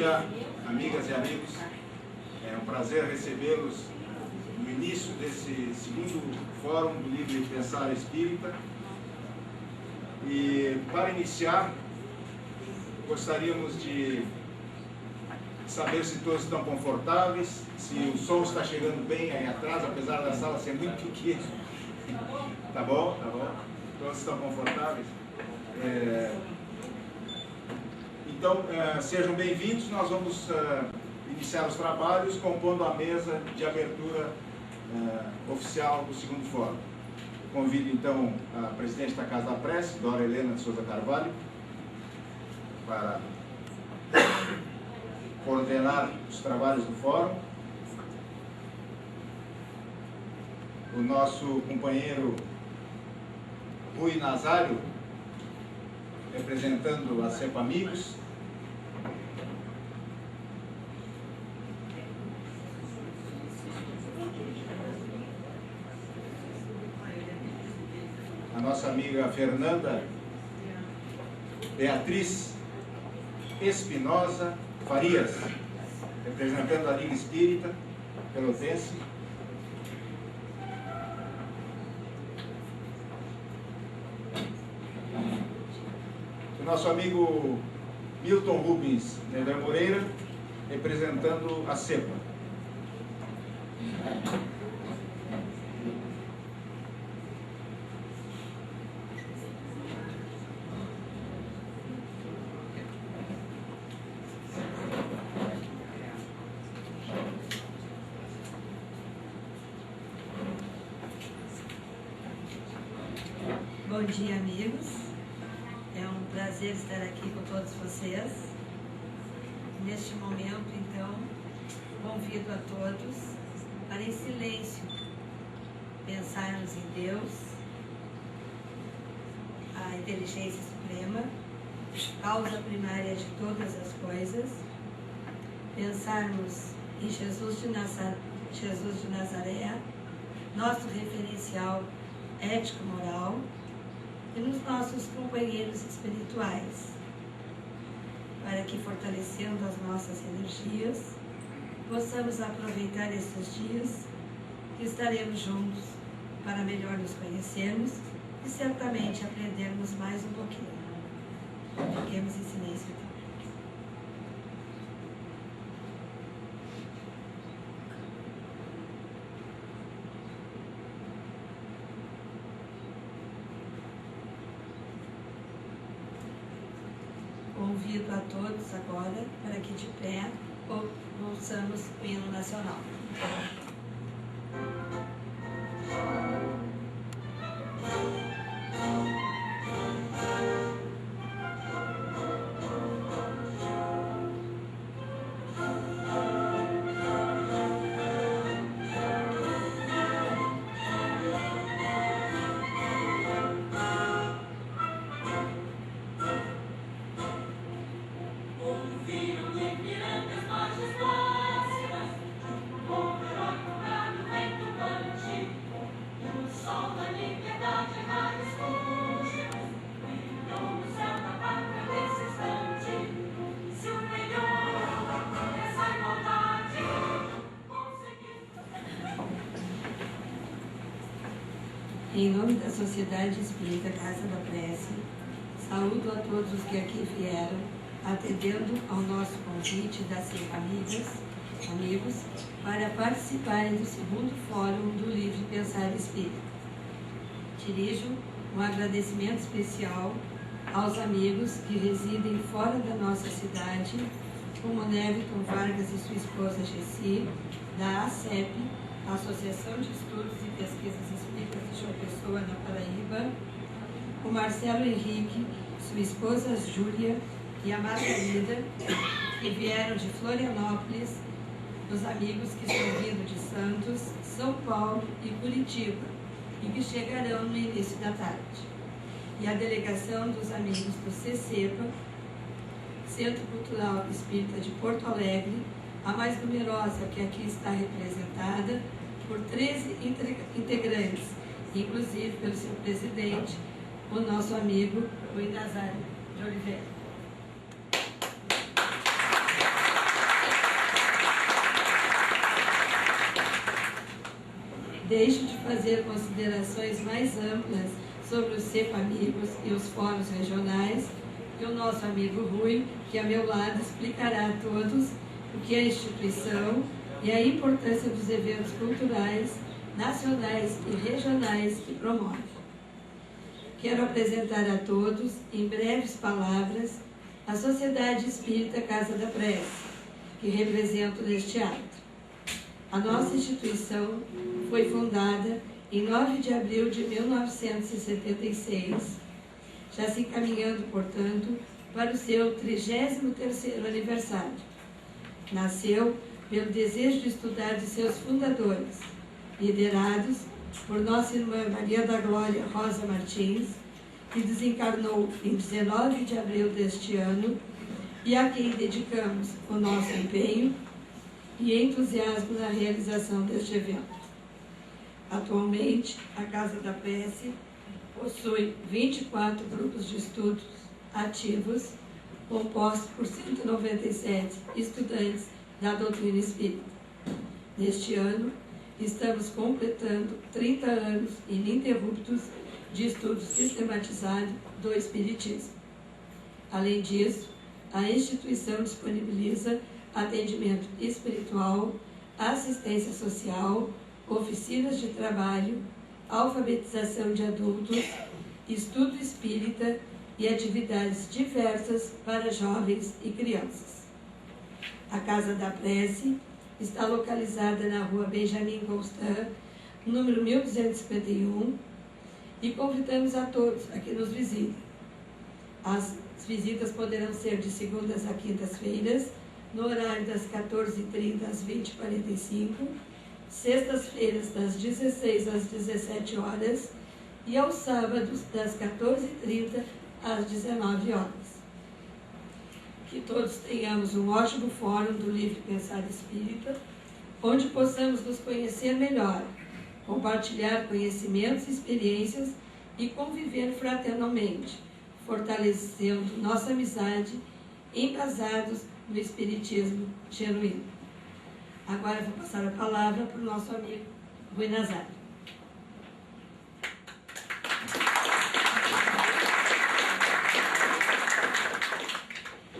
dia, amigas e amigos. É um prazer recebê-los no início desse segundo Fórum do Livre Pensar Espírita. E, para iniciar, gostaríamos de saber se todos estão confortáveis, se o som está chegando bem aí atrás, apesar da sala ser muito pequena. Tá bom? Tá bom? Todos estão confortáveis? Então, sejam bem-vindos. Nós vamos iniciar os trabalhos compondo a mesa de abertura oficial do segundo fórum. Convido, então, a presidente da Casa da Prece, Dora Helena de Souza Carvalho, para coordenar os trabalhos do fórum. O nosso companheiro Rui Nazário, representando a CEPA Amigos. A nossa amiga Fernanda Beatriz Espinosa Farias, representando a Liga Espírita Pelotense. O nosso amigo Milton Rubens Neder Moreira, representando a CEPA. Bom dia, amigos. É um prazer estar aqui com todos vocês. Neste momento, então, convido a todos para, em silêncio, pensarmos em Deus, a inteligência suprema, causa primária de todas as coisas, pensarmos em Jesus de Nazaré, nosso referencial ético-moral, e nos nossos companheiros espirituais, para que, fortalecendo as nossas energias, possamos aproveitar esses dias que estaremos juntos para melhor nos conhecermos e certamente aprendermos mais um pouquinho. Fiquemos em silêncio então. Convido a todos agora para que de pé ouçamos o hino nacional. Em nome da Sociedade Espírita Casa da Prece, saúdo a todos os que aqui vieram, atendendo ao nosso convite da CEPA Amigos, para participarem do segundo Fórum do Livre Pensar Espírita. Dirijo um agradecimento especial aos amigos que residem fora da nossa cidade, como Neviton Vargas e sua esposa Gessi, da ACEP, Associação de Estudos e Pesquisas Espíritas de João Pessoa, na Paraíba, o Marcelo Henrique, sua esposa Júlia e a Margarida, que vieram de Florianópolis, os amigos que estão vindo de Santos, São Paulo e Curitiba, e que chegarão no início da tarde. E a delegação dos amigos do CCEPA, Centro Cultural Espírita de Porto Alegre, a mais numerosa que aqui está representada por 13 integrantes, inclusive pelo seu presidente, o nosso amigo Rui Nazário de Oliveira. deixo de fazer considerações mais amplas sobre os CEPAMigos e os fóruns regionais, e o nosso amigo Rui, que a meu lado explicará a todos o que é a instituição e a importância dos eventos culturais, nacionais e regionais que promove. Quero apresentar a todos, em breves palavras, a Sociedade Espírita Casa da Prece, que represento neste ato. A nossa instituição foi fundada em 9 de abril de 1976, já se encaminhando, portanto, para o seu 33º aniversário. Nasceu pelo desejo de estudar de seus fundadores, liderados por nossa irmã Maria da Glória Rosa Martins, que desencarnou em 19 de abril deste ano, e a quem dedicamos o nosso empenho e entusiasmo na realização deste evento. Atualmente, a Casa da Prece possui 24 grupos de estudos ativos, compostos por 197 estudantes da doutrina espírita. Neste ano, estamos completando 30 anos ininterruptos de estudo sistematizado do Espiritismo. Além disso, a instituição disponibiliza atendimento espiritual, assistência social, oficinas de trabalho, alfabetização de adultos, estudo espírita e atividades diversas para jovens e crianças. A Casa da Prece está localizada na rua Benjamin Constant, número 1251, e convidamos a todos a que nos visitem. As visitas poderão ser de segundas a quintas-feiras, no horário das 14h30 às 20h45, sextas-feiras das 16 às 17 horas e aos sábados das 14h30 às 19 horas. Que todos tenhamos um ótimo fórum do Livre Pensar Espírita, onde possamos nos conhecer melhor, compartilhar conhecimentos e experiências e conviver fraternalmente, fortalecendo nossa amizade, embasados no Espiritismo genuíno. Agora vou passar a palavra para o nosso amigo Rui Nazário.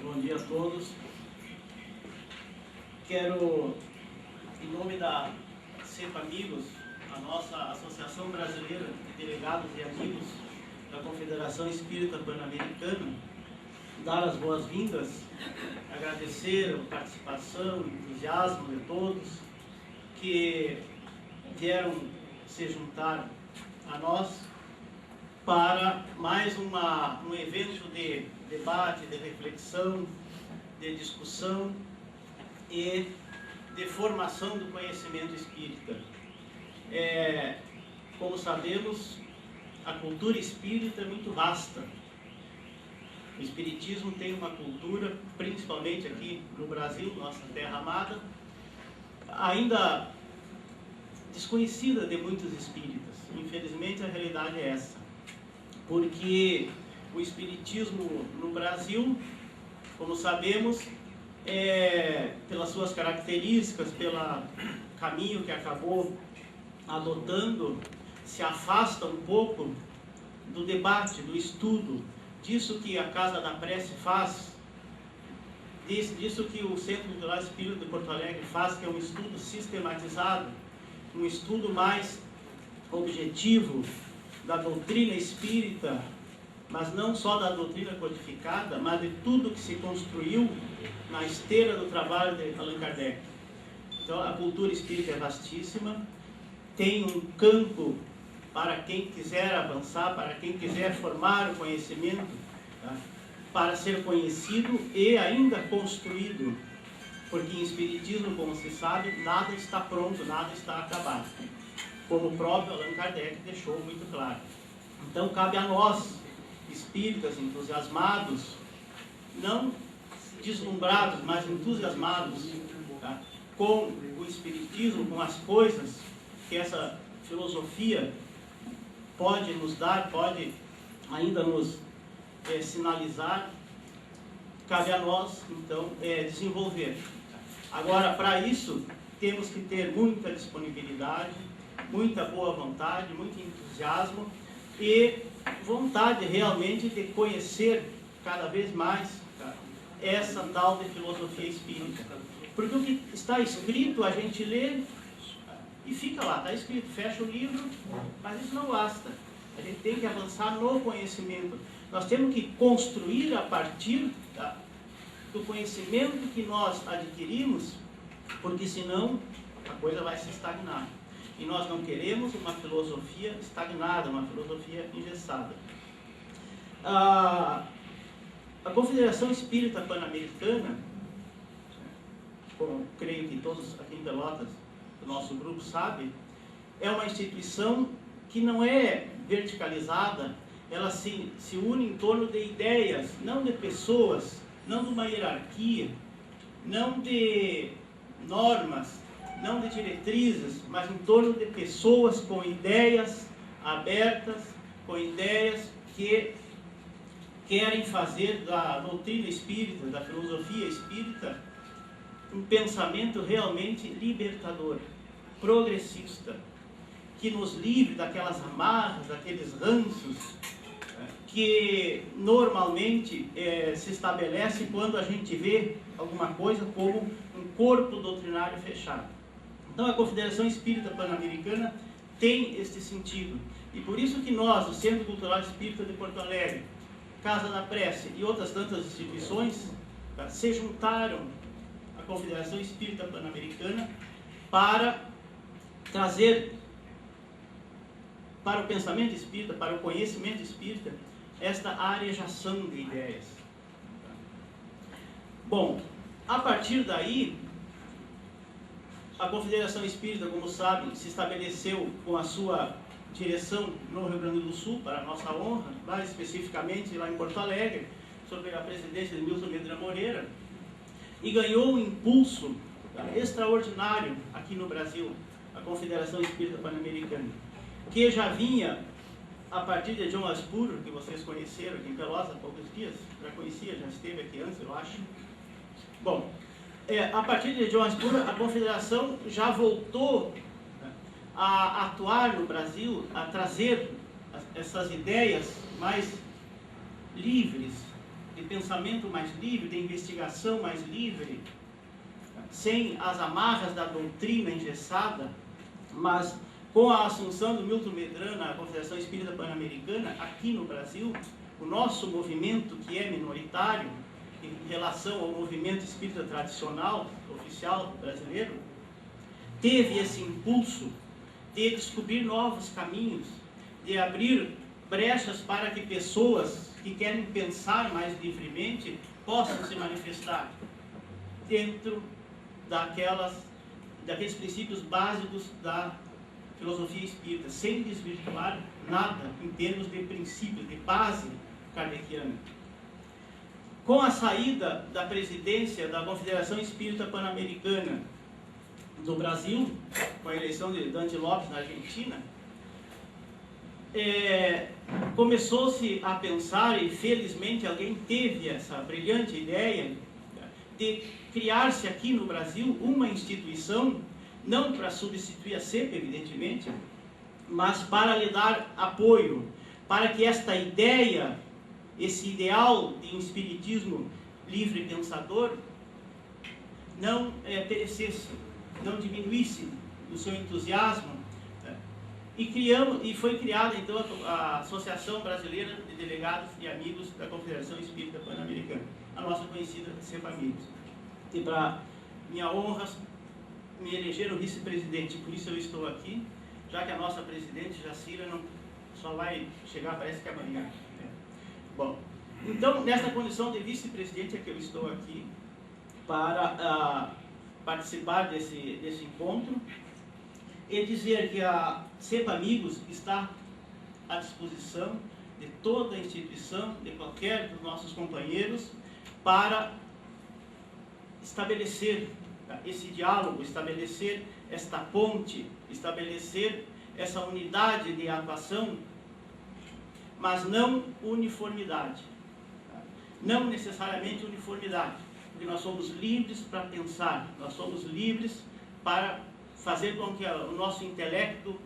Bom dia a todos. Quero, em nome da CEPAMigos, a nossa Associação Brasileira de Delegados e Amigos da Confederação Espírita Pan-Americana, dar as boas-vindas, agradecer a participação, o entusiasmo de todos que vieram se juntar a nós para mais um evento de debate, de reflexão, de discussão e de formação do conhecimento espírita. Como sabemos, a cultura espírita é muito vasta. O Espiritismo tem uma cultura, principalmente aqui no Brasil, nossa terra amada, ainda desconhecida de muitos espíritas. Infelizmente, a realidade é essa. Porque o Espiritismo no Brasil, como sabemos, pelas suas características, pelo caminho que acabou adotando, se afasta um pouco do debate, do estudo, disso que a Casa da Prece faz, disso que o Centro Cultural Espírita de Porto Alegre faz, que é um estudo sistematizado, um estudo mais objetivo da doutrina espírita, mas não só da doutrina codificada, mas de tudo que se construiu na esteira do trabalho de Allan Kardec. Então, a cultura espírita é vastíssima, tem um campo para quem quiser avançar, para quem quiser formar o conhecimento, tá? Para ser conhecido e ainda construído, porque em Espiritismo, como se sabe, nada está pronto, nada está acabado, como o próprio Allan Kardec deixou muito claro. Então, cabe a nós, espíritas entusiasmados, não deslumbrados, mas entusiasmados, tá? Com o Espiritismo, com as coisas que essa filosofia pode nos dar, pode ainda nos sinalizar, cabe a nós, então, desenvolver. Agora, para isso, temos que ter muita disponibilidade, muita boa vontade, muito entusiasmo e vontade realmente de conhecer cada vez mais essa tal de filosofia espírita. Porque o que está escrito a gente lê e fica lá, está escrito, fecha o livro, mas isso não basta. A gente tem que avançar no conhecimento. Nós temos que construir a partir do conhecimento que nós adquirimos, porque senão a coisa vai se estagnar. E nós não queremos uma filosofia estagnada, uma filosofia engessada. A Confederação Espírita Pan-Americana, como creio que todos aqui em Pelotas, do nosso grupo, sabem, é uma instituição que não é verticalizada, ela se une em torno de ideias, não de pessoas, não de uma hierarquia, não de normas, não de diretrizes, mas em torno de pessoas com ideias abertas, com ideias que querem fazer da doutrina espírita, da filosofia espírita, um pensamento realmente libertador, progressista, que nos livre daquelas amarras, daqueles ranços que normalmente se estabelece quando a gente vê alguma coisa como um corpo doutrinário fechado. Então a Confederação Espírita Pan-Americana tem este sentido. E por isso que nós, o Centro Cultural Espírita de Porto Alegre, Casa da Prece e outras tantas instituições se juntaram à Confederação Espírita Pan-Americana para trazer para o pensamento espírita, para o conhecimento espírita, esta arejação de ideias. Bom, a partir daí, a Confederação Espírita, como sabem, se estabeleceu com a sua direção no Rio Grande do Sul, para a nossa honra, mais especificamente lá em Porto Alegre, sob a presidência de Milton Medina Moreira, e ganhou um impulso extraordinário aqui no Brasil, a Confederação Espírita Pan-Americana, que já vinha a partir de John Aspuro, que vocês conheceram aqui em Pelotas há poucos dias, já conhecia, já esteve aqui antes, eu acho. Bom, a partir de John Aspuro, a Confederação já voltou a atuar no Brasil, a trazer essas ideias mais livres, de pensamento mais livre, de investigação mais livre, sem as amarras da doutrina engessada, mas com a assunção do Milton Medina na Confederação Espírita Pan-Americana, aqui no Brasil, o nosso movimento, que é minoritário em relação ao movimento espírita tradicional, oficial brasileiro, teve esse impulso de descobrir novos caminhos, de abrir brechas para que pessoas que querem pensar mais livremente possam se manifestar dentro daqueles princípios básicos da filosofia espírita, sem desvirtuar nada em termos de princípios, de base kardeciana. Com a saída da presidência da Confederação Espírita Pan-Americana do Brasil, com a eleição de Dante Lopes na Argentina, começou-se a pensar, e felizmente alguém teve essa brilhante ideia, de criar-se aqui no Brasil uma instituição, não para substituir a CEP, evidentemente, mas para lhe dar apoio, para que esta ideia, esse ideal de um espiritismo livre e pensador, não perecesse, não diminuísse o seu entusiasmo. E foi criada então a Associação Brasileira de Delegados e Amigos da Confederação Espírita Pan-Americana, a nossa conhecida CEPAMigos. E para minha honra, me elegeram vice-presidente, por isso eu estou aqui, já que a nossa presidente, Jacira, não só vai chegar, parece que amanhã. Bom, então, nessa condição de vice-presidente é que eu estou aqui para participar desse encontro e dizer que a CEPAMigos está à disposição de toda a instituição, de qualquer dos nossos companheiros, para estabelecer esse diálogo, estabelecer esta ponte, estabelecer essa unidade de atuação, mas não uniformidade. Não necessariamente uniformidade, porque nós somos livres para pensar, nós somos livres para fazer com que o nosso intelecto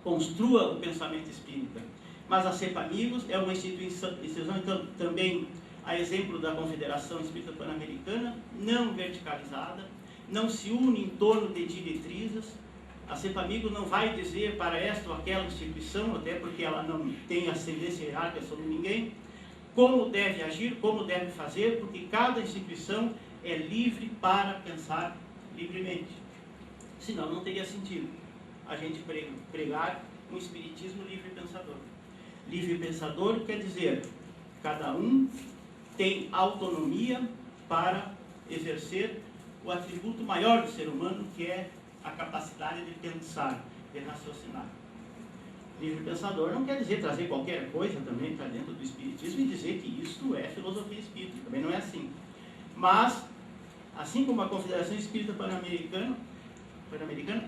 construa o pensamento espírita. Mas a CEPA Amigos é uma instituição então, também, a exemplo da Confederação Espírita Pan-Americana, não verticalizada, não se une em torno de diretrizes. A CEPA Amigos não vai dizer para esta ou aquela instituição, até porque ela não tem ascendência hierárquica sobre ninguém, como deve agir, como deve fazer, porque cada instituição é livre para pensar livremente. Senão não teria sentido a gente pregar um espiritismo livre pensador. Livre pensador quer dizer, cada um tem autonomia para exercer o atributo maior do ser humano, que é a capacidade de pensar, de raciocinar. Livre pensador não quer dizer trazer qualquer coisa também para dentro do espiritismo e dizer que isto é filosofia espírita, também não é assim. Mas, assim como a Confederação Espírita Pan-Americana,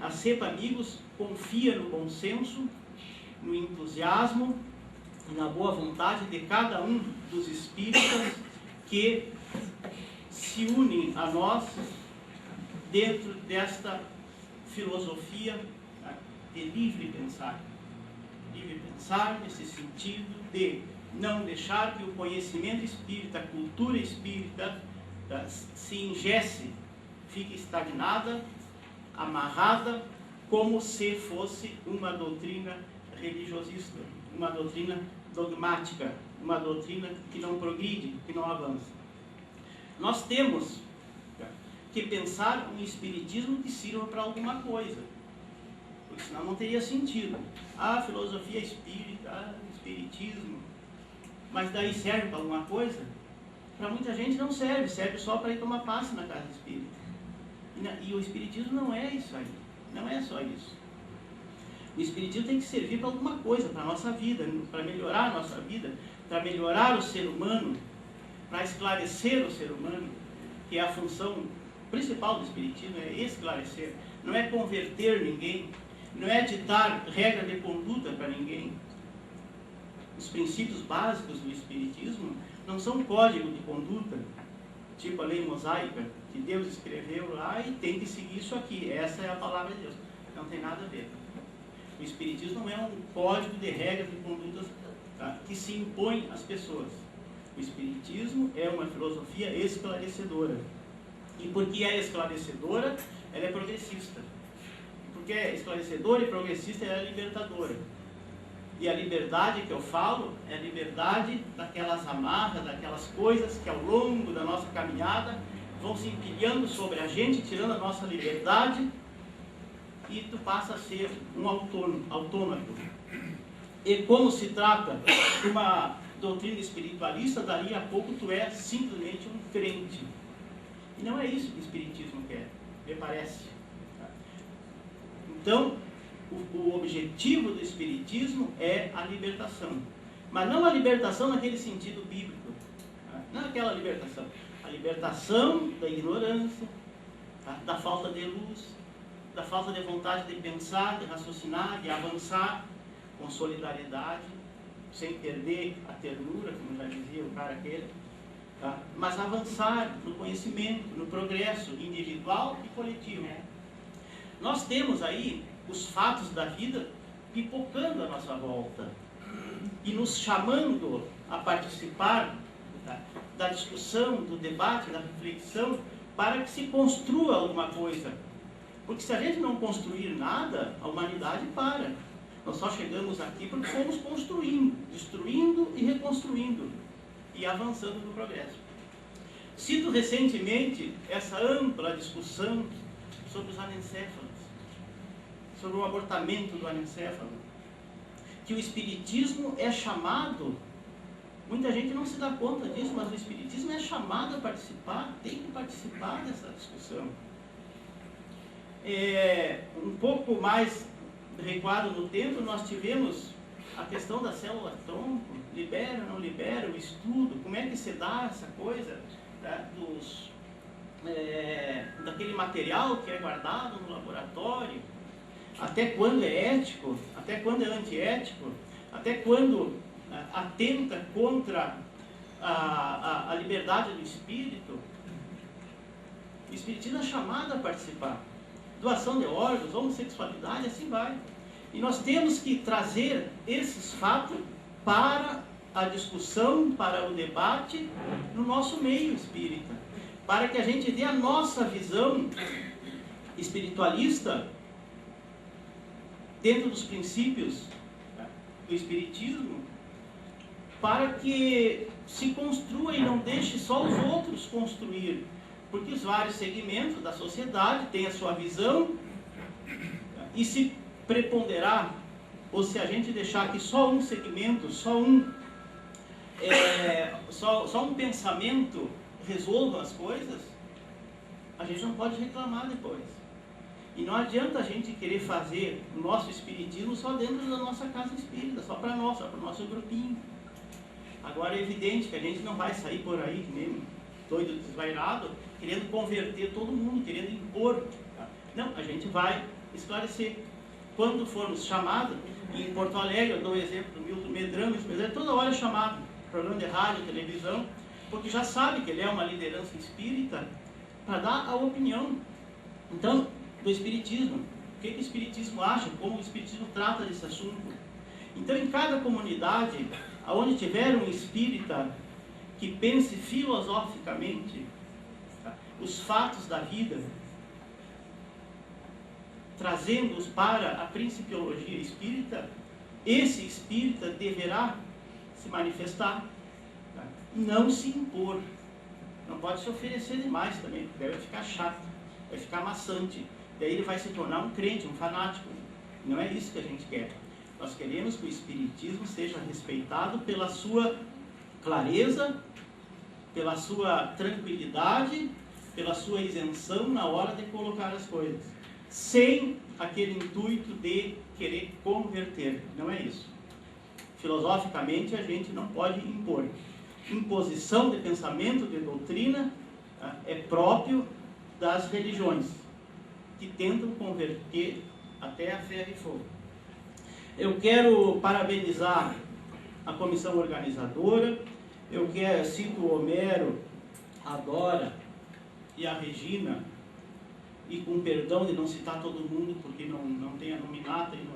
a CEPA Amigos confia no bom senso, no entusiasmo e na boa vontade de cada um dos espíritas que se unem a nós dentro desta filosofia de livre pensar. Livre pensar nesse sentido de não deixar que o conhecimento espírita, a cultura espírita se engesse, fique estagnada, amarrada, como se fosse uma doutrina religiosista, uma doutrina dogmática, uma doutrina que não progride, que não avança. Nós temos que pensar um espiritismo que sirva para alguma coisa, porque senão não teria sentido. Ah, filosofia espírita, espiritismo, mas daí serve para alguma coisa? Para muita gente não serve, serve só para ir tomar passe na casa espírita. E o espiritismo não é isso aí, não é só isso. O espiritismo tem que servir para alguma coisa, para a nossa vida, para melhorar a nossa vida, para melhorar o ser humano, para esclarecer o ser humano, que é a função principal do espiritismo, é esclarecer, não é converter ninguém, não é ditar regra de conduta para ninguém. Os princípios básicos do espiritismo não são um código de conduta, tipo a lei mosaica, que Deus escreveu lá e tem que seguir isso aqui, essa é a palavra de Deus. Não tem nada a ver. O espiritismo não é um código de regras de condutas, tá, que se impõe às pessoas. O espiritismo é uma filosofia esclarecedora. E porque é esclarecedora, ela é progressista. Porque é esclarecedora e progressista, ela é libertadora. E a liberdade que eu falo é a liberdade daquelas amarras, daquelas coisas que ao longo da nossa caminhada vão se empilhando sobre a gente, tirando a nossa liberdade, e tu passa a ser um autômato. E como se trata de uma doutrina espiritualista, dali a pouco tu é simplesmente um crente. E não é isso que o espiritismo quer, me parece. Então, o objetivo do espiritismo é a libertação. Mas não a libertação naquele sentido bíblico. Não aquela libertação. A libertação da ignorância, da falta de luz, da falta de vontade de pensar, de raciocinar, de avançar com solidariedade, sem perder a ternura, como já dizia o cara aquele, tá? Mas avançar no conhecimento, no progresso individual e coletivo. Nós temos aí os fatos da vida pipocando à nossa volta e nos chamando a participar, tá, da discussão, do debate, da reflexão, para que se construa alguma coisa. Porque se a gente não construir nada, a humanidade para. Nós só chegamos aqui porque fomos construindo, destruindo e reconstruindo e avançando no progresso. Cito recentemente essa ampla discussão sobre os anencéfalos, sobre o abortamento do anencéfalo, que o espiritismo é chamado, muita gente não se dá conta disso, mas o espiritismo é chamado a participar, tem que participar dessa discussão. Um pouco mais recuado no tempo, nós tivemos a questão da célula-tronco, libera, não libera, o estudo, como é que se dá essa coisa, tá, daquele material que é guardado no laboratório, até quando é ético, até quando é antiético, até quando atenta contra a liberdade do espírito. O espiritismo é chamado a participar. Doação de órgãos, homossexualidade, assim vai. E nós temos que trazer esses fatos para a discussão, para o debate no nosso meio espírita, para que a gente dê a nossa visão espiritualista dentro dos princípios do Espiritismo, para que se construa e não deixe só os outros construir, porque os vários segmentos da sociedade têm a sua visão, e se preponderar, ou se a gente deixar que só um segmento, só um pensamento resolva as coisas, a gente não pode reclamar depois. E não adianta a gente querer fazer o nosso espiritismo só dentro da nossa casa espírita, só para nós, só para o nosso grupinho. Agora é evidente que a gente não vai sair por aí, que nem doido desvairado, querendo converter todo mundo, querendo impor. Não, a gente vai esclarecer. Quando formos chamados, em Porto Alegre, eu dou o exemplo do Milton Medrano, toda hora é chamado, programa de rádio, televisão, porque já sabe que ele é uma liderança espírita, para dar a opinião. Então, do Espiritismo, o que o Espiritismo acha, como o Espiritismo trata desse assunto. Então, em cada comunidade, onde tiver um espírita que pense filosoficamente os fatos da vida, trazendo-os para a principiologia espírita, esse espírita deverá se manifestar, não se impor. Não pode se oferecer demais também, porque deve ficar chato, vai ficar maçante. Daí ele vai se tornar um crente, um fanático. Não é isso que a gente quer. Nós queremos que o Espiritismo seja respeitado pela sua clareza, pela sua tranquilidade, pela sua isenção na hora de colocar as coisas, sem aquele intuito de querer converter. Não é isso. Filosoficamente, a gente não pode impor. Imposição de pensamento, de doutrina, é próprio das religiões, que tentam converter até a ferro e fogo. Eu quero parabenizar a comissão organizadora, cito o Homero, a Dora e a Regina, e com perdão de não citar todo mundo, porque não tem a nominata e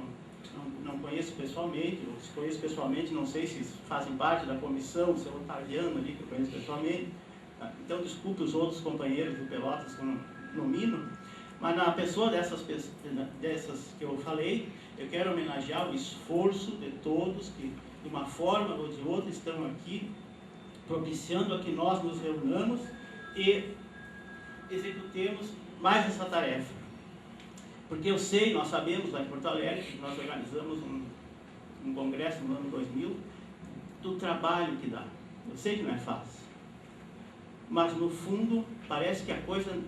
não conheço pessoalmente, ou se conheço pessoalmente, não sei se fazem parte da comissão, se é o Otaviano ali que eu conheço pessoalmente, então desculpe os outros companheiros do Pelotas que eu não nomino, mas na pessoa dessas que eu falei, eu quero homenagear o esforço de todos que, de uma forma ou de outra, estão aqui, propiciando a que nós nos reunamos e executemos mais essa tarefa. Porque eu sei, nós sabemos lá em Porto Alegre, que nós organizamos um congresso no ano 2000, do trabalho que dá. Eu sei que não é fácil. Mas no fundo, parece que a coisa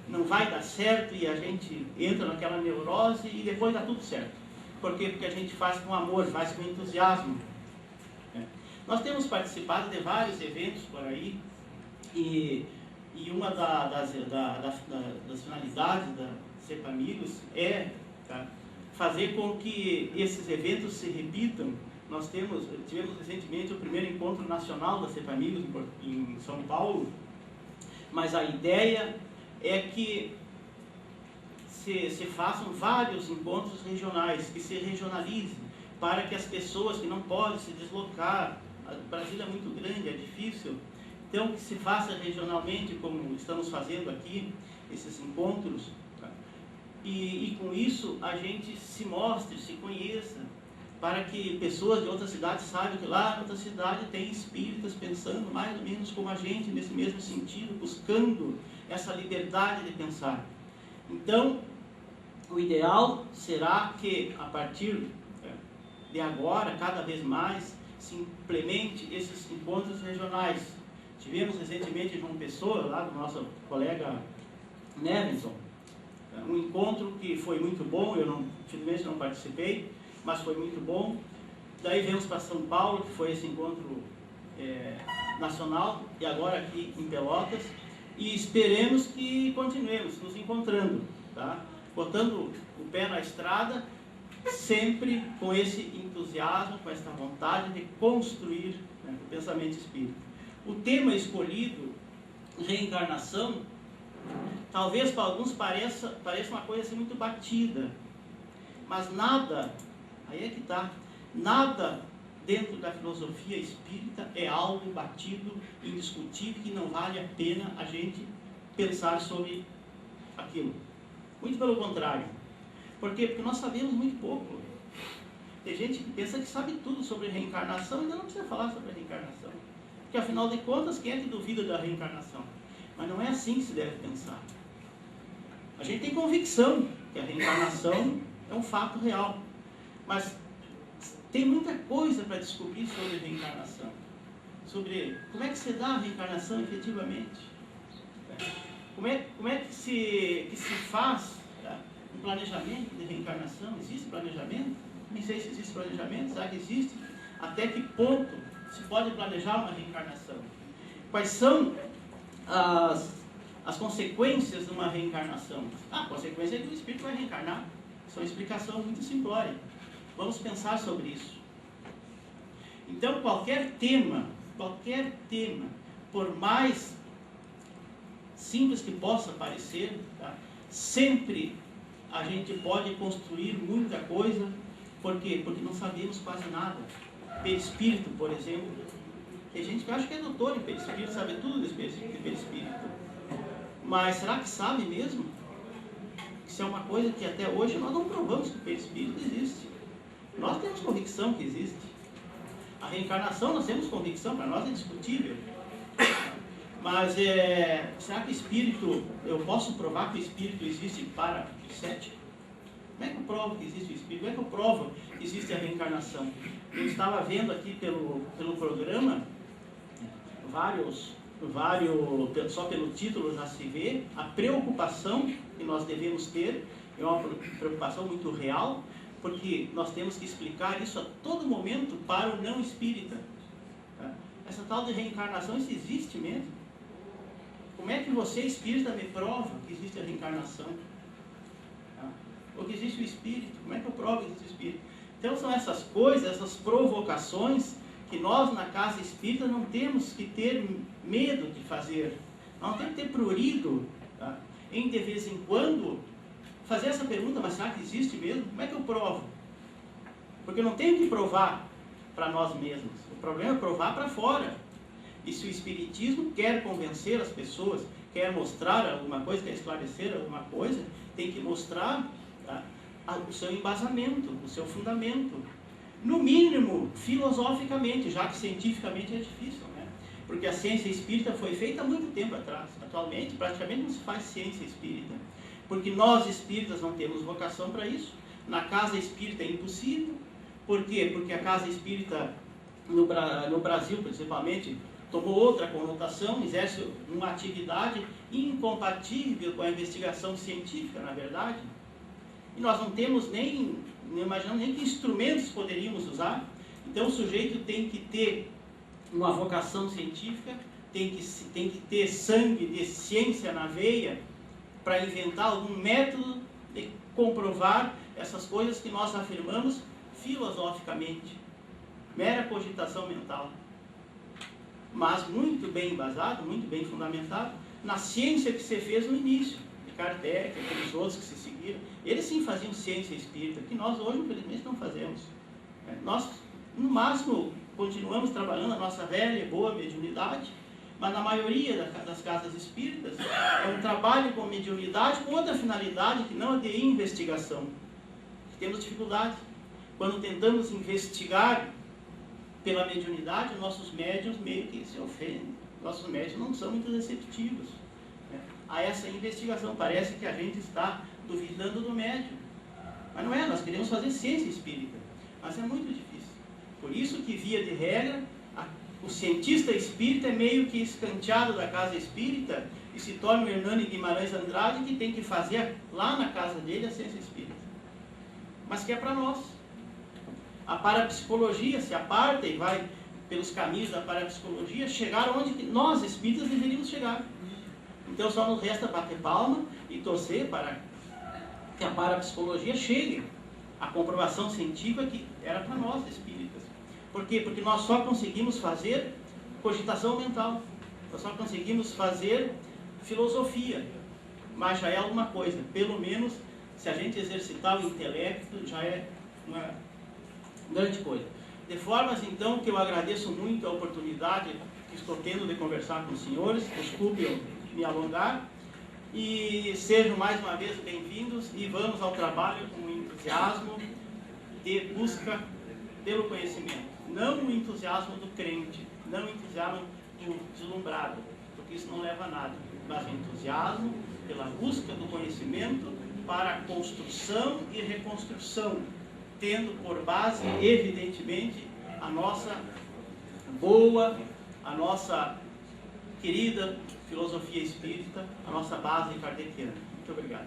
não vai dar certo e a gente entra naquela neurose e depois dá tudo certo. Por quê? Porque a gente faz com amor, faz com entusiasmo. Nós temos participado de vários eventos por aí e uma das finalidades da CEPAmigos é fazer com que esses eventos se repitam. Nós tivemos recentemente o primeiro encontro nacional da CEPAmigos em São Paulo, mas a ideia é que se façam vários encontros regionais, que se regionalizem, para que as pessoas que não podem se deslocar, o Brasil é muito grande, é difícil, então que se faça regionalmente, como estamos fazendo aqui, esses encontros, e com isso a gente se mostre, se conheça, para que pessoas de outras cidades saibam que lá em outra cidade tem espíritas pensando mais ou menos como a gente, nesse mesmo sentido, buscando essa liberdade de pensar. Então, o ideal será que, a partir de agora, cada vez mais, se implemente esses encontros regionais. Tivemos recentemente em João Pessoa, lá do nosso colega Nevinson, um encontro que foi muito bom, eu infelizmente não participei, mas foi muito bom. Daí viemos para São Paulo, que foi esse encontro nacional, e agora aqui em Pelotas, e esperemos que continuemos nos encontrando, tá? Botando o pé na estrada, sempre com esse entusiasmo, com essa vontade de construir o pensamento espírita. O tema escolhido, reencarnação, talvez para alguns pareça uma coisa assim muito batida, mas nada Aí é que está. Nada dentro da filosofia espírita é algo batido, indiscutível, que não vale a pena a gente pensar sobre aquilo. Muito pelo contrário. Por quê? Porque nós sabemos muito pouco. Tem gente que pensa que sabe tudo sobre reencarnação e ainda não precisa falar sobre a reencarnação. Porque afinal de contas, quem é que duvida da reencarnação? Mas não é assim que se deve pensar. A gente tem convicção que a reencarnação é um fato real. Mas tem muita coisa para descobrir sobre a reencarnação. Sobre como é que se dá a reencarnação efetivamente. Como é que se faz um planejamento de reencarnação? Existe planejamento? Nem sei se existe planejamento. Será que existe? Até que ponto se pode planejar uma reencarnação? Quais são as consequências de uma reencarnação? A consequência é que o espírito vai reencarnar. Isso é uma explicação muito simplória. Vamos pensar sobre isso. Então, qualquer tema, por mais simples que possa parecer, tá? Sempre a gente pode construir muita coisa. Por quê? Porque não sabemos quase nada. Perispírito, por exemplo. Tem gente que acha que é doutor em perispírito, sabe tudo de perispírito. Mas será que sabe mesmo? Isso é uma coisa que até hoje nós não provamos que o perispírito existe. Nós temos convicção que existe. A reencarnação nós temos convicção, para nós é discutível. Mas será que o espírito, eu posso provar que o espírito existe para o cético? Como é que eu provo que existe o espírito? Como é que eu provo que existe a reencarnação? Eu estava vendo aqui pelo programa, só pelo título já se vê, a preocupação que nós devemos ter, é uma preocupação muito real, porque nós temos que explicar isso a todo momento para o não espírita. Essa tal de reencarnação, isso existe mesmo? Como é que você, espírita, me prova que existe a reencarnação? Ou que existe o espírito? Como é que eu provo que existe o espírito? Então são essas coisas, essas provocações que nós na casa espírita não temos que ter medo de fazer. Não temos que ter prurido, tá? Em de vez em quando fazer essa pergunta, mas será que existe mesmo? Como é que eu provo? Porque eu não tenho que provar para nós mesmos. O problema é provar para fora. E se o espiritismo quer convencer as pessoas, quer mostrar alguma coisa, quer esclarecer alguma coisa, tem que mostrar, tá, o seu embasamento, o seu fundamento. No mínimo, filosoficamente, já que cientificamente é difícil, né? Porque a ciência espírita foi feita há muito tempo atrás. Atualmente, praticamente não se faz ciência espírita. Porque nós espíritas não temos vocação para isso. Na casa espírita é impossível. Por quê? Porque a casa espírita, no Brasil principalmente, tomou outra conotação, exerce uma atividade incompatível com a investigação científica, na verdade. E nós não temos não imaginamos nem que instrumentos poderíamos usar. Então o sujeito tem que ter uma vocação científica, tem que ter sangue de ciência na veia para inventar algum método de comprovar essas coisas que nós afirmamos filosoficamente. Mera cogitação mental. Mas muito bem embasado, muito bem fundamentado na ciência que se fez no início. De Kardec, aqueles outros que se seguiram. Eles sim faziam ciência espírita, que nós hoje, infelizmente, não fazemos. Nós, no máximo, continuamos trabalhando a nossa velha e boa mediunidade, mas na maioria das casas espíritas é um trabalho com mediunidade com outra finalidade que não é de investigação. Temos dificuldade. Quando tentamos investigar pela mediunidade, nossos médiuns meio que se ofendem. Nossos médiuns não são muito receptivos, né, a essa investigação. Parece que a gente está duvidando do médium. Mas não é, nós queremos fazer ciência espírita. Mas é muito difícil. Por isso que, via de regra, o cientista espírita é meio que escanteado da casa espírita e se torna o Hernani Guimarães Andrade, que tem que fazer lá na casa dele a ciência espírita. Mas que é para nós. A parapsicologia se aparta e vai pelos caminhos da parapsicologia chegar onde nós espíritas deveríamos chegar. Então só nos resta bater palma e torcer para que a parapsicologia chegue à comprovação científica que era para nós espíritas. Por quê? Porque nós só conseguimos fazer cogitação mental, nós só conseguimos fazer filosofia, mas já é alguma coisa. Pelo menos, se a gente exercitar o intelecto, já é grande coisa. De formas, então, que eu agradeço muito a oportunidade que estou tendo de conversar com os senhores, desculpe eu me alongar, e sejam mais uma vez bem-vindos e vamos ao trabalho com o entusiasmo de busca pelo conhecimento. Não o entusiasmo do crente, não o entusiasmo do deslumbrado, porque isso não leva a nada, mas o entusiasmo pela busca do conhecimento para a construção e reconstrução, tendo por base, evidentemente, a nossa boa, a nossa querida filosofia espírita, a nossa base kardeciana. Muito obrigado.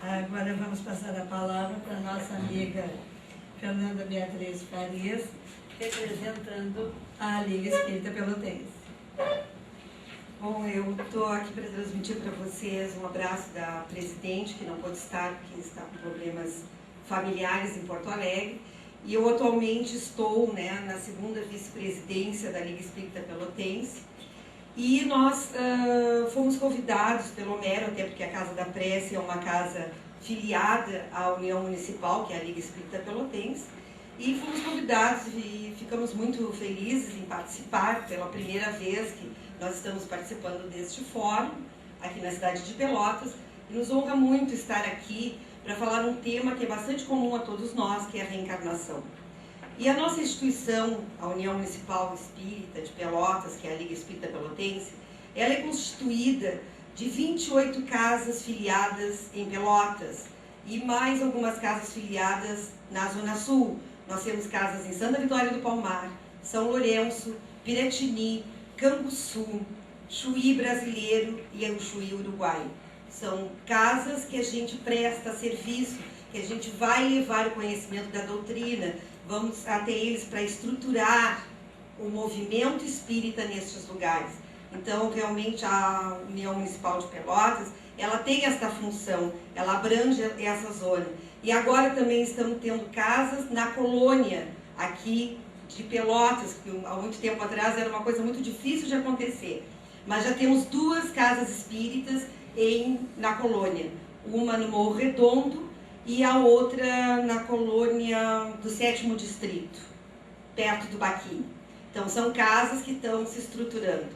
Agora vamos passar a palavra para a nossa amiga Fernanda Beatriz Farias, representando a Liga Espírita Pelotense. Bom, eu estou aqui para transmitir para vocês um abraço da presidente, que não pôde estar, porque está com problemas familiares em Porto Alegre, e eu atualmente estou, né, na segunda vice-presidência da Liga Espírita Pelotense, e nós fomos convidados pelo Homero, até porque a Casa da Prece é uma casa filiada à União Municipal, que é a Liga Espírita Pelotense, e fomos convidados e ficamos muito felizes em participar pela primeira vez que nós estamos participando deste fórum, aqui na cidade de Pelotas, e nos honra muito estar aqui para falar um tema que é bastante comum a todos nós, que é a reencarnação. E a nossa instituição, a União Municipal Espírita de Pelotas, que é a Liga Espírita Pelotense, ela é constituída de 28 casas filiadas em Pelotas e mais algumas casas filiadas na Zona Sul. Nós temos casas em Santa Vitória do Palmar, São Lourenço, Piratini, Canguçu, Chuí Brasileiro e o Chuí Uruguai. São casas que a gente presta serviço, que a gente vai levar o conhecimento da doutrina, vamos até eles para estruturar o movimento espírita nestes lugares. Então, realmente, a União Municipal de Pelotas, ela tem esta função, ela abrange essa zona. E agora também estamos tendo casas na colônia, aqui de Pelotas, que há muito tempo atrás era uma coisa muito difícil de acontecer. Mas já temos 2 casas espíritas na colônia, uma no Morro Redondo e a outra na colônia do 7º Distrito, perto do Baquim. Então são casas que estão se estruturando.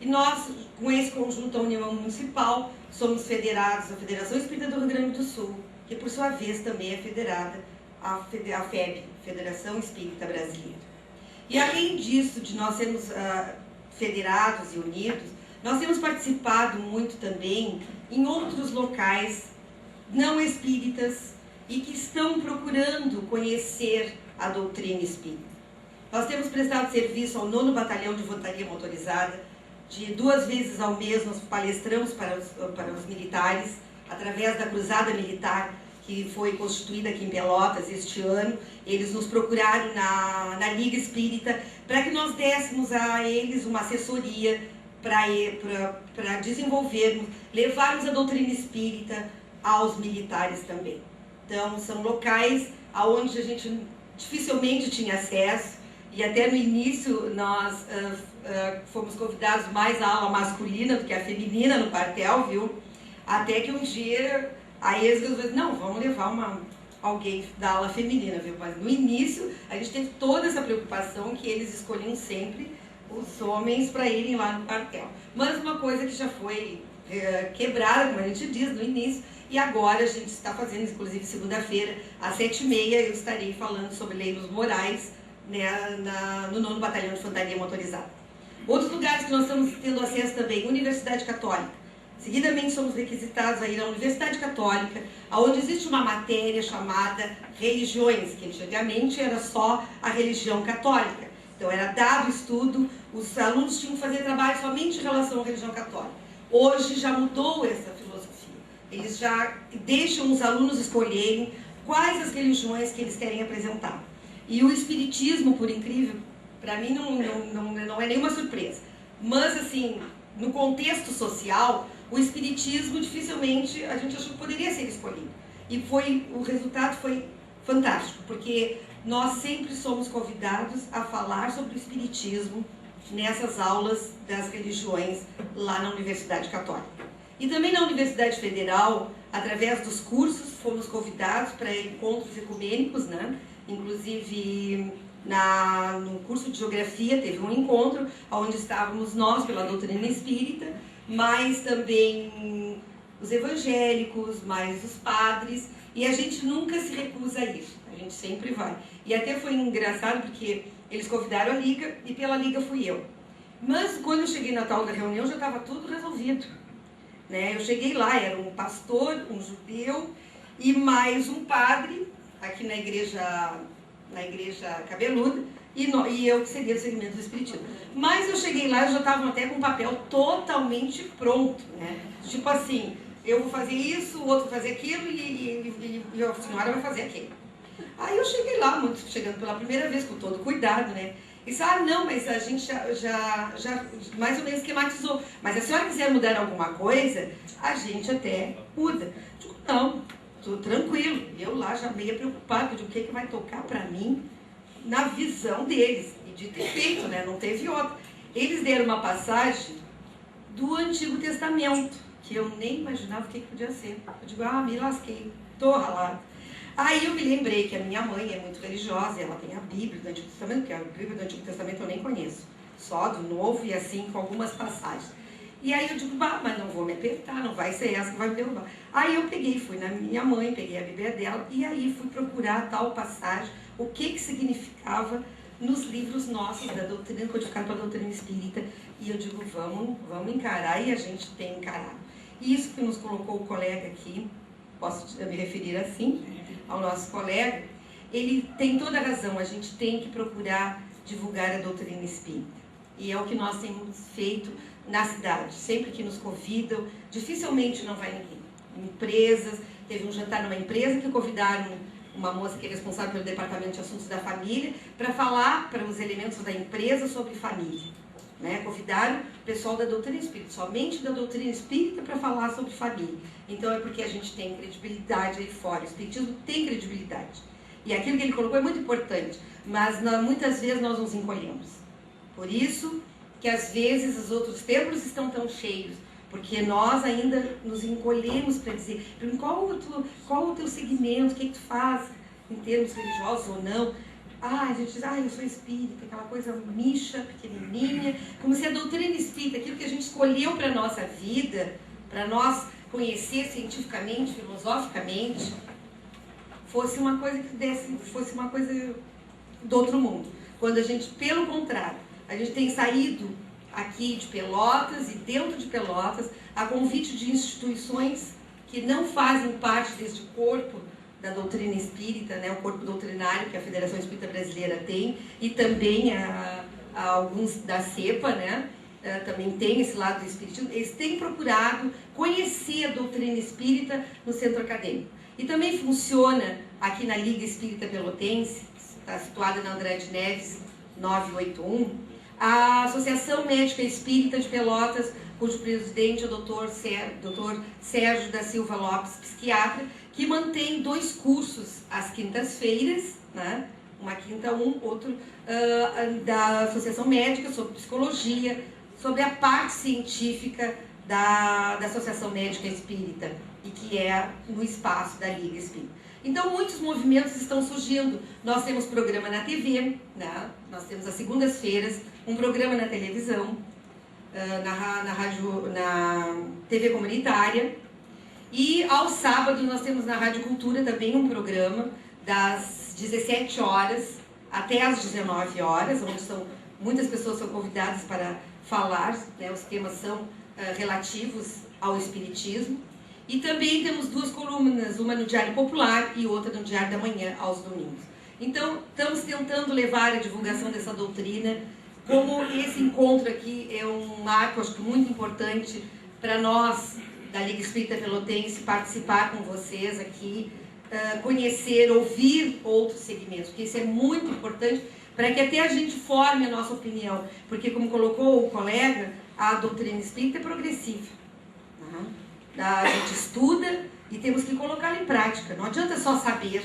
E nós, com esse conjunto, a União Municipal, somos federados à Federação Espírita do Rio Grande do Sul, que por sua vez também é federada à FEB, Federação Espírita Brasileira. E além disso, de nós sermos federados e unidos, nós temos participado muito também em outros locais não espíritas e que estão procurando conhecer a doutrina espírita. Nós temos prestado serviço ao 9º Batalhão de Infantaria Motorizada. De 2 vezes ao mês nós palestramos para os militares, através da Cruzada Militar, que foi constituída aqui em Pelotas este ano. Eles nos procuraram na Liga Espírita para que nós dessemos a eles uma assessoria para desenvolvermos, levarmos a doutrina espírita aos militares também. Então, são locais onde a gente dificilmente tinha acesso, e até no início nós fomos convidados mais à aula masculina do que a feminina no quartel, viu? Até que um dia, aí eles resolveram, não, vamos levar alguém da aula feminina, viu? Mas no início a gente teve toda essa preocupação que eles escolhiam sempre os homens para irem lá no quartel. Mas uma coisa que já foi quebrada, como a gente diz, no início, e agora a gente está fazendo, inclusive segunda-feira, às 7h30, eu estarei falando sobre Leiros Morais, né, no 9º Batalhão de Infantaria Motorizada. Outros lugares que nós estamos tendo acesso também, Universidade Católica. Seguidamente somos requisitados a ir à Universidade Católica, onde existe uma matéria chamada Religiões, que antigamente era só a religião católica. Então era dado estudo, os alunos tinham que fazer trabalho somente em relação à religião católica. Hoje já mudou essa filosofia. Eles já deixam os alunos escolherem quais as religiões que eles querem apresentar. E o espiritismo, por incrível, para mim não é nenhuma surpresa. Mas assim, no contexto social, o espiritismo dificilmente a gente achou que poderia ser escolhido. E o resultado foi fantástico, porque nós sempre somos convidados a falar sobre o espiritismo nessas aulas das religiões lá na Universidade Católica. E também na Universidade Federal, através dos cursos, fomos convidados para encontros ecumênicos, né? Inclusive no curso de Geografia teve um encontro onde estávamos nós pela doutrina espírita, mas também os evangélicos, mais os padres, e a gente nunca se recusa a isso, a gente sempre vai. E até foi engraçado porque eles convidaram a Liga e pela Liga fui eu. Mas quando eu cheguei na tal da reunião já estava tudo resolvido, né? Eu cheguei lá, era um pastor, um judeu e mais um padre aqui na igreja Cabeluda, e eu que seria do segmento do Espiritismo. Mas eu cheguei lá e já estavam até com o papel totalmente pronto, né? Tipo assim, eu vou fazer isso, o outro vai fazer aquilo e a senhora vai fazer aquilo. Aí eu cheguei lá, chegando pela primeira vez, com todo cuidado, né? E disse, não, mas a gente já mais ou menos esquematizou. Mas se a senhora quiser mudar alguma coisa, a gente até muda. Eu digo, não, tô tranquilo. E eu lá já meio preocupado, de o que vai tocar para mim na visão deles. E de ter feito, né? Não teve outra. Eles deram uma passagem do Antigo Testamento, que eu nem imaginava o que podia ser. Eu digo, me lasquei, tô ralado. Aí eu me lembrei que a minha mãe é muito religiosa, ela tem a Bíblia do Antigo Testamento, que a Bíblia do Antigo Testamento eu nem conheço, só do Novo e assim, com algumas passagens. E aí eu digo, mas não vou me apertar, não vai ser essa que vai me derrubar. Aí eu peguei, fui na minha mãe, peguei a Bíblia dela, e aí fui procurar a tal passagem, o que significava nos livros nossos da doutrina, codificado pela doutrina espírita. E eu digo, vamos encarar, e a gente tem encarado. E isso que nos colocou o colega aqui, posso me referir assim, ao nosso colega, ele tem toda a razão, a gente tem que procurar divulgar a doutrina espírita. E é o que nós temos feito na cidade, sempre que nos convidam, dificilmente não vai ninguém. Empresas, teve um jantar numa empresa que convidaram uma moça que é responsável pelo Departamento de Assuntos da Família para falar para os elementos da empresa sobre família. Né? Convidaram o pessoal da doutrina espírita, somente da doutrina espírita, para falar sobre família. Então é porque a gente tem credibilidade aí fora, o espiritismo tem credibilidade. E aquilo que ele colocou é muito importante, mas muitas vezes nós nos encolhemos. Por isso que às vezes os outros templos estão tão cheios, porque nós ainda nos encolhemos para dizer qual o teu segmento, o que tu faz em termos religiosos ou não. A gente diz, eu sou espírita, aquela coisa micha, pequenininha, como se a doutrina espírita, aquilo que a gente escolheu para a nossa vida, para nós conhecer cientificamente, filosoficamente, fosse uma coisa fosse uma coisa do outro mundo. Quando a gente, pelo contrário, a gente tem saído aqui de Pelotas e dentro de Pelotas, a convite de instituições que não fazem parte deste corpo da doutrina espírita, né, o corpo doutrinário que a Federação Espírita Brasileira tem, e também alguns da CEPA, né, também tem esse lado do espiritismo. Eles têm procurado conhecer a doutrina espírita no centro acadêmico. E também funciona aqui na Liga Espírita Pelotense, está situada na Andrade Neves 981, a Associação Médica Espírita de Pelotas, cujo presidente é o Dr. Sérgio da Silva Lopes, psiquiatra, que mantém 2 cursos às quintas-feiras, né? Uma quinta, outro da Associação Médica, sobre psicologia, sobre a parte científica da Associação Médica Espírita, e que é no espaço da Liga Espírita. Então, muitos movimentos estão surgindo. Nós temos programa na TV, né? Nós temos às segundas-feiras um programa na televisão, na TV comunitária, e ao sábado nós temos na Rádio Cultura também um programa das 17 horas até as 19 horas, onde muitas pessoas são convidadas para falar, né? Os temas são relativos ao espiritismo. E também temos 2 colunas, uma no Diário Popular e outra no Diário da Manhã, aos domingos. Então, estamos tentando levar a divulgação dessa doutrina. Como esse encontro aqui é um marco, acho que muito importante para nós, da Liga Espírita Pelotense, participar com vocês aqui, conhecer, ouvir outros segmentos, porque isso é muito importante para que até a gente forme a nossa opinião. Porque, como colocou o colega, a doutrina espírita é progressiva. A gente estuda e temos que colocá-la em prática. Não adianta só saber,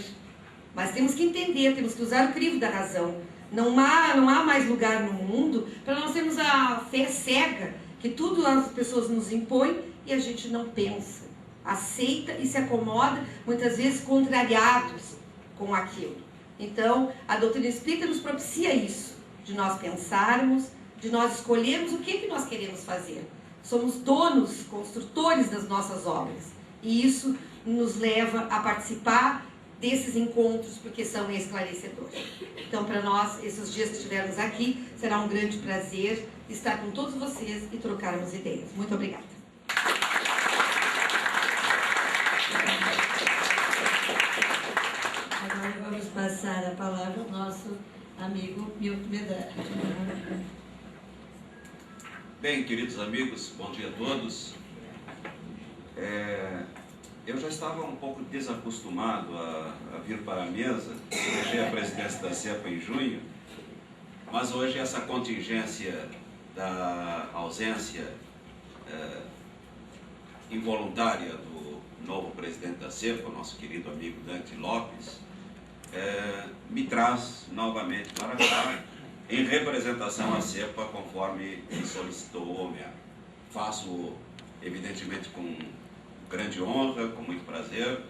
mas temos que entender, temos que usar o crivo da razão. Não há mais lugar no mundo para nós termos a fé cega, que tudo as pessoas nos impõem e a gente não pensa, aceita e se acomoda, muitas vezes contrariados com aquilo. Então, a doutrina espírita nos propicia isso, de nós pensarmos, de nós escolhermos o que nós queremos fazer. Somos donos, construtores das nossas obras. E isso nos leva a participar desses encontros, porque são esclarecedores. Então, para nós, esses dias que estivermos aqui, será um grande prazer estar com todos vocês e trocarmos ideias. Muito obrigada. Agora vamos passar a palavra ao nosso amigo Milton Medrado. Bem, queridos amigos, bom dia a todos. Eu já estava um pouco desacostumado a vir para a mesa, deixei a presidência da CEPA em junho, mas hoje essa contingência da ausência involuntária do novo presidente da CEPA, nosso querido amigo Dante Lopes, me traz novamente para cá, em representação à CEPA, conforme me solicitou o Homero. Faço, evidentemente, com grande honra, com muito prazer,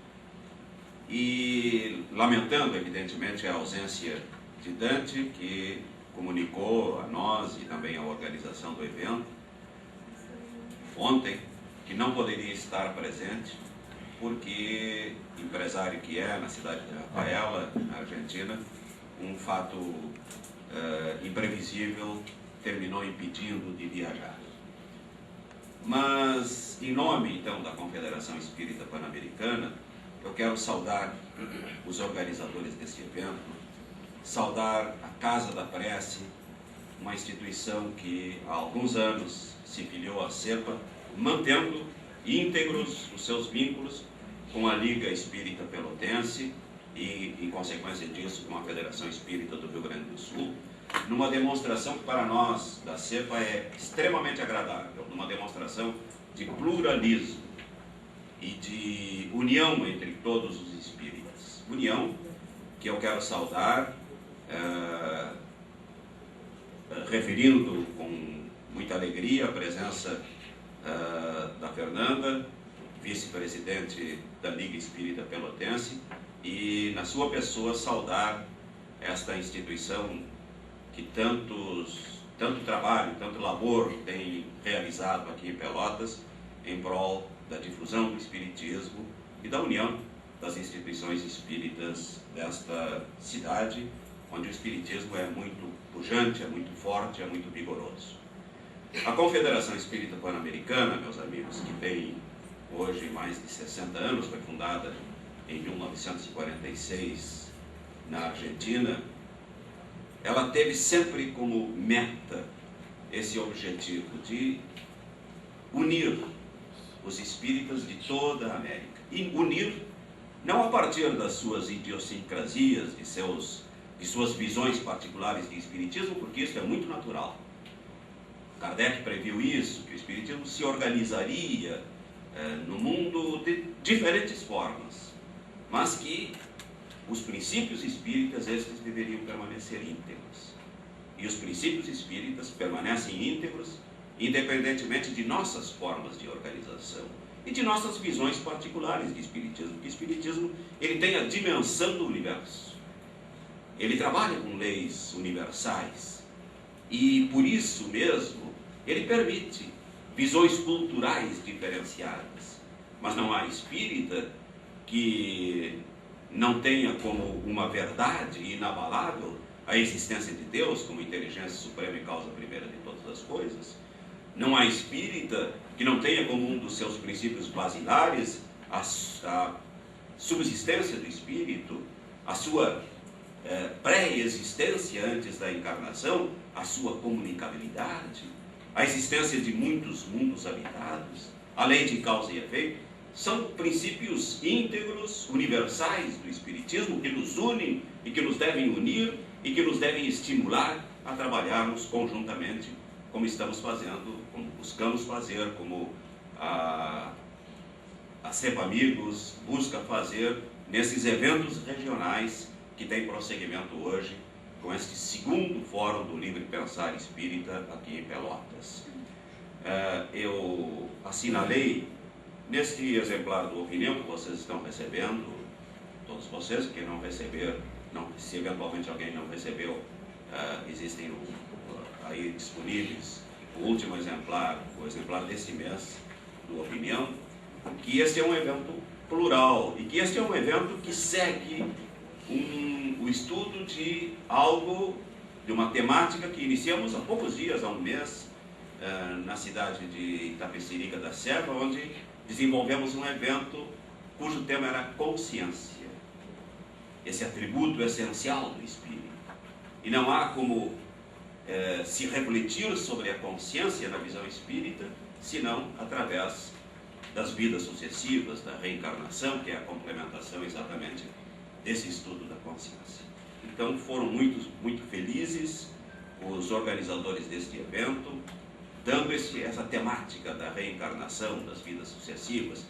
e lamentando, evidentemente, a ausência de Dante, que comunicou a nós e também à organização do evento, ontem, que não poderia estar presente, porque, empresário que é, na cidade de Rafaela, na Argentina, um fato imprevisível terminou impedindo de viajar. Mas, em nome, então, da Confederação Espírita Pan-Americana, eu quero saudar os organizadores deste evento, saudar a Casa da Prece, uma instituição que há alguns anos se filiou à CEPA, mantendo íntegros os seus vínculos com a Liga Espírita Pelotense e, em consequência disso, com a Federação Espírita do Rio Grande do Sul, numa demonstração que para nós da CEPA é extremamente agradável, numa demonstração de pluralismo e de união entre todos os espíritas. União que eu quero saudar, referindo com muita alegria a presença da Fernanda, vice-presidente da Liga Espírita Pelotense, e na sua pessoa saudar esta instituição que tanto trabalho, tanto labor tem realizado aqui em Pelotas em prol da difusão do espiritismo e da união das instituições espíritas desta cidade, onde o espiritismo é muito pujante, é muito forte, é muito vigoroso. A Confederação Espírita Pan-Americana, meus amigos, que tem hoje mais de 60 anos, foi fundada em 1946 na Argentina, ela teve sempre como meta esse objetivo de unir os espíritas de toda a América. E unir não a partir das suas idiosincrasias, de suas visões particulares de espiritismo, porque isso é muito natural. Kardec previu isso, que o espiritismo se organizaria no mundo de diferentes formas, mas que os princípios espíritas, estes deveriam permanecer íntegros. E os princípios espíritas permanecem íntegros, independentemente de nossas formas de organização e de nossas visões particulares de espiritismo. Porque o espiritismo, ele tem a dimensão do universo. Ele trabalha com leis universais. E por isso mesmo, ele permite visões culturais diferenciadas. Mas não há espírita que não tenha como uma verdade inabalável a existência de Deus como inteligência suprema e causa primeira de todas as coisas. Não há espírita que não tenha como um dos seus princípios basilares a subsistência do espírito, a sua pré-existência antes da encarnação, a sua comunicabilidade, a existência de muitos mundos habitados, a lei de causa e efeito. São princípios íntegros, universais do espiritismo, que nos unem e que nos devem unir e que nos devem estimular a trabalharmos conjuntamente, como estamos fazendo, como buscamos fazer, como a CEPA Amigos busca fazer nesses eventos regionais que tem prosseguimento hoje com este segundo Fórum do Livre Pensar Espírita aqui em Pelotas. Eu assinalei neste exemplar do Opinião que vocês estão recebendo, todos vocês, quem não receber, se eventualmente alguém não recebeu, existem aí disponíveis o último exemplar, o exemplar deste mês do Opinião, que este é um evento plural e que este é um evento que segue o estudo de algo, de uma temática que iniciamos há poucos dias, há um mês, na cidade de Itapecerica da Serra, onde desenvolvemos um evento cujo tema era consciência, esse atributo essencial do espírito. E não há como se refletir sobre a consciência na visão espírita, senão através das vidas sucessivas, da reencarnação, que é a complementação exatamente desse estudo da consciência. Então foram muito felizes os organizadores deste evento, dando essa temática da reencarnação, das vidas sucessivas,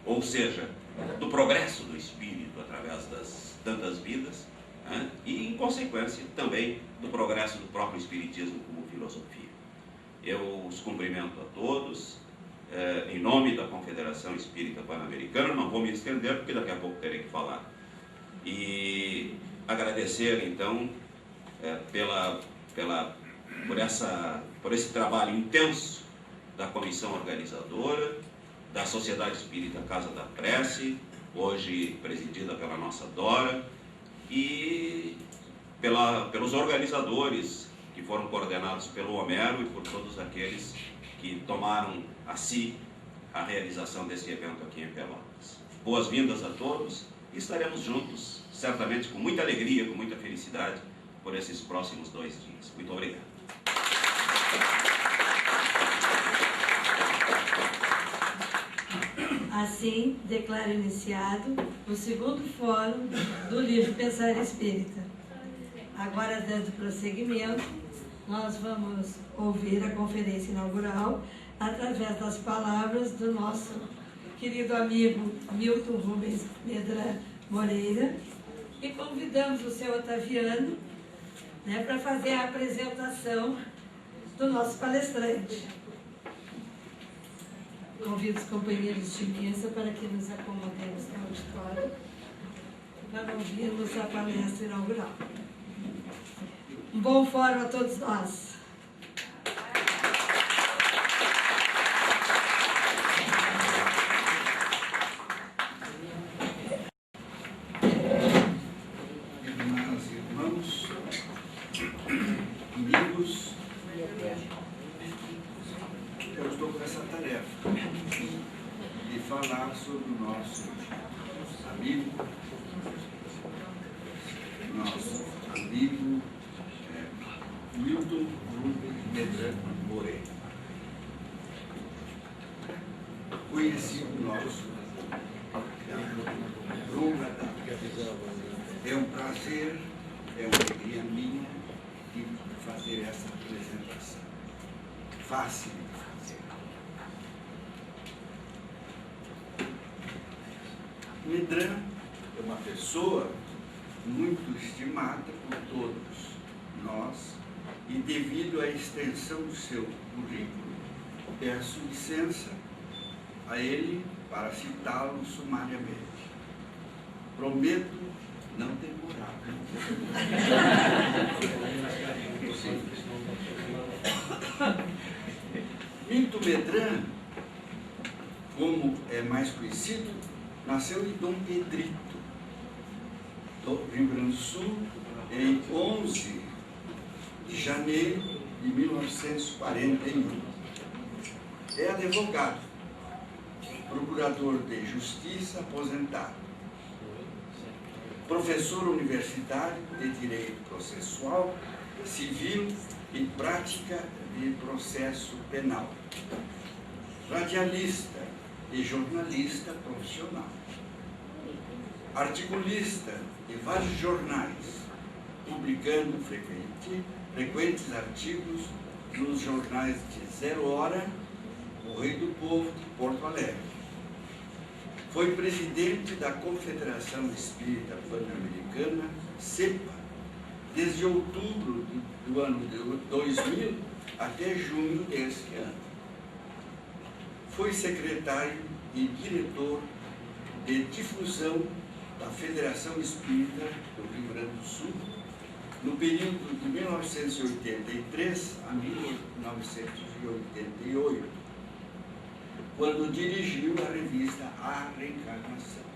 ou seja, do progresso do espírito através das tantas vidas, né? E, em consequência, também do progresso do próprio espiritismo como filosofia. Eu os cumprimento a todos, em nome da Confederação Espírita Pan-Americana, não vou me estender, porque daqui a pouco terei que falar. E agradecer, então, por esse trabalho intenso da comissão organizadora, da Sociedade Espírita Casa da Prece, hoje presidida pela nossa Dora, e pelos organizadores que foram coordenados pelo Homero e por todos aqueles que tomaram a si a realização desse evento aqui em Pelotas. Boas-vindas a todos e estaremos juntos, certamente com muita alegria, com muita felicidade, por esses próximos 2 dias. Muito obrigado. Assim, declaro iniciado o segundo Fórum do Livre Pensar Espírita. Agora, dando prosseguimento, nós vamos ouvir a conferência inaugural através das palavras do nosso querido amigo Milton Rubens Medrano Moreira, e convidamos o seu Otaviano, né, para fazer a apresentação do nosso palestrante. Convido os companheiros de mesa para que nos acomodemos no auditório para ouvirmos a palestra inaugural. Um bom fórum a todos nós. Irmãs e irmãos, amigos, eu estou com essa tarefa de falar sobre o nosso amigo Milton Rubens Medrano Moreira, conhecido nosso longa data. É um prazer, é uma alegria minha de fazer essa apresentação. Fácil de fazer. Medrano é uma pessoa muito estimada por todos nós e, devido à extensão do seu currículo, peço licença a ele para citá-lo sumariamente. Prometo não demorar. Milton Medrano, como é mais conhecido, nasceu em Dom Pedrito, do Rio Grande do Sul, em 11 de janeiro de 1941. É advogado, procurador de justiça aposentado, professor universitário de direito processual, civil e prática de processo penal, radialista e jornalista profissional, articulista de vários jornais, publicando frequentes artigos nos jornais de Zero Hora, Correio do Povo de Porto Alegre. Foi presidente da Confederação Espírita Pan-Americana, CEPA, desde outubro do ano 2000 até junho deste ano. Foi secretário e diretor de difusão da Federação Espírita do Rio Grande do Sul no período de 1983 a 1988, quando dirigiu a revista A Reencarnação.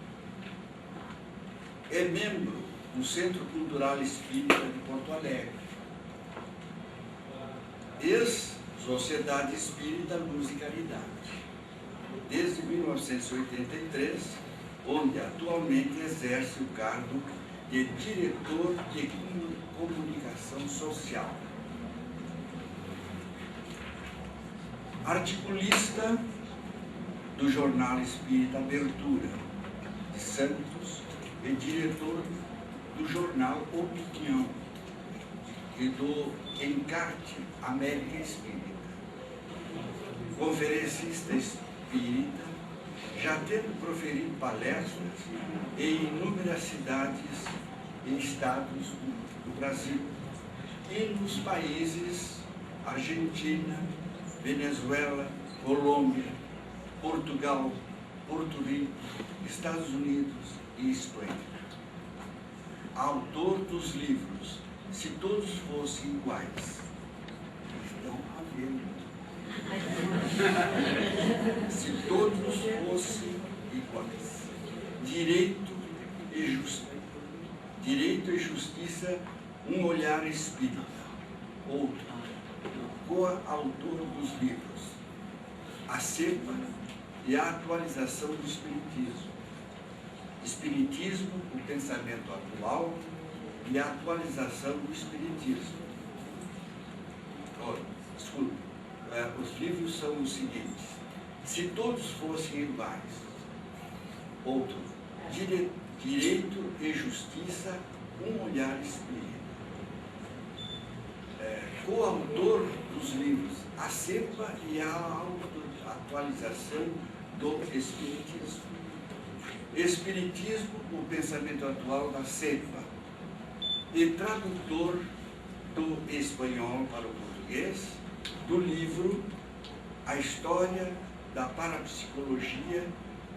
É membro do Centro Cultural Espírita de Porto Alegre, ex-Sociedade Espírita Luz e Caridade, desde 1983, onde atualmente exerce o cargo de diretor de comunicação social. Articulista do Jornal Espírita Abertura de Santos e diretor do jornal Opinião e do Encarte América Espírita. Conferencista espírita, já tendo proferido palestras em inúmeras cidades e estados do Brasil e nos países Argentina, Venezuela, Colômbia, Portugal, Porto Rico, Estados Unidos e Espanha. Autor dos livros Se Todos Fossem Iguais. Estão havendo. Se todos fossem iguais. Direito e Justiça, um olhar espírita. Outro, coautor dos livros A Cepa e a Atualização do Espiritismo. Espiritismo, o pensamento atual e a atualização do Espiritismo. Desculpe, os livros são os seguintes: Se Todos Fossem Iguais. Outro, Direito e Justiça, um olhar espírita. Coautor dos livros A Cepa e a Atualização do Espiritismo. Espiritismo, o pensamento atual da Cepa. E tradutor do espanhol para o português do livro A História da Parapsicologia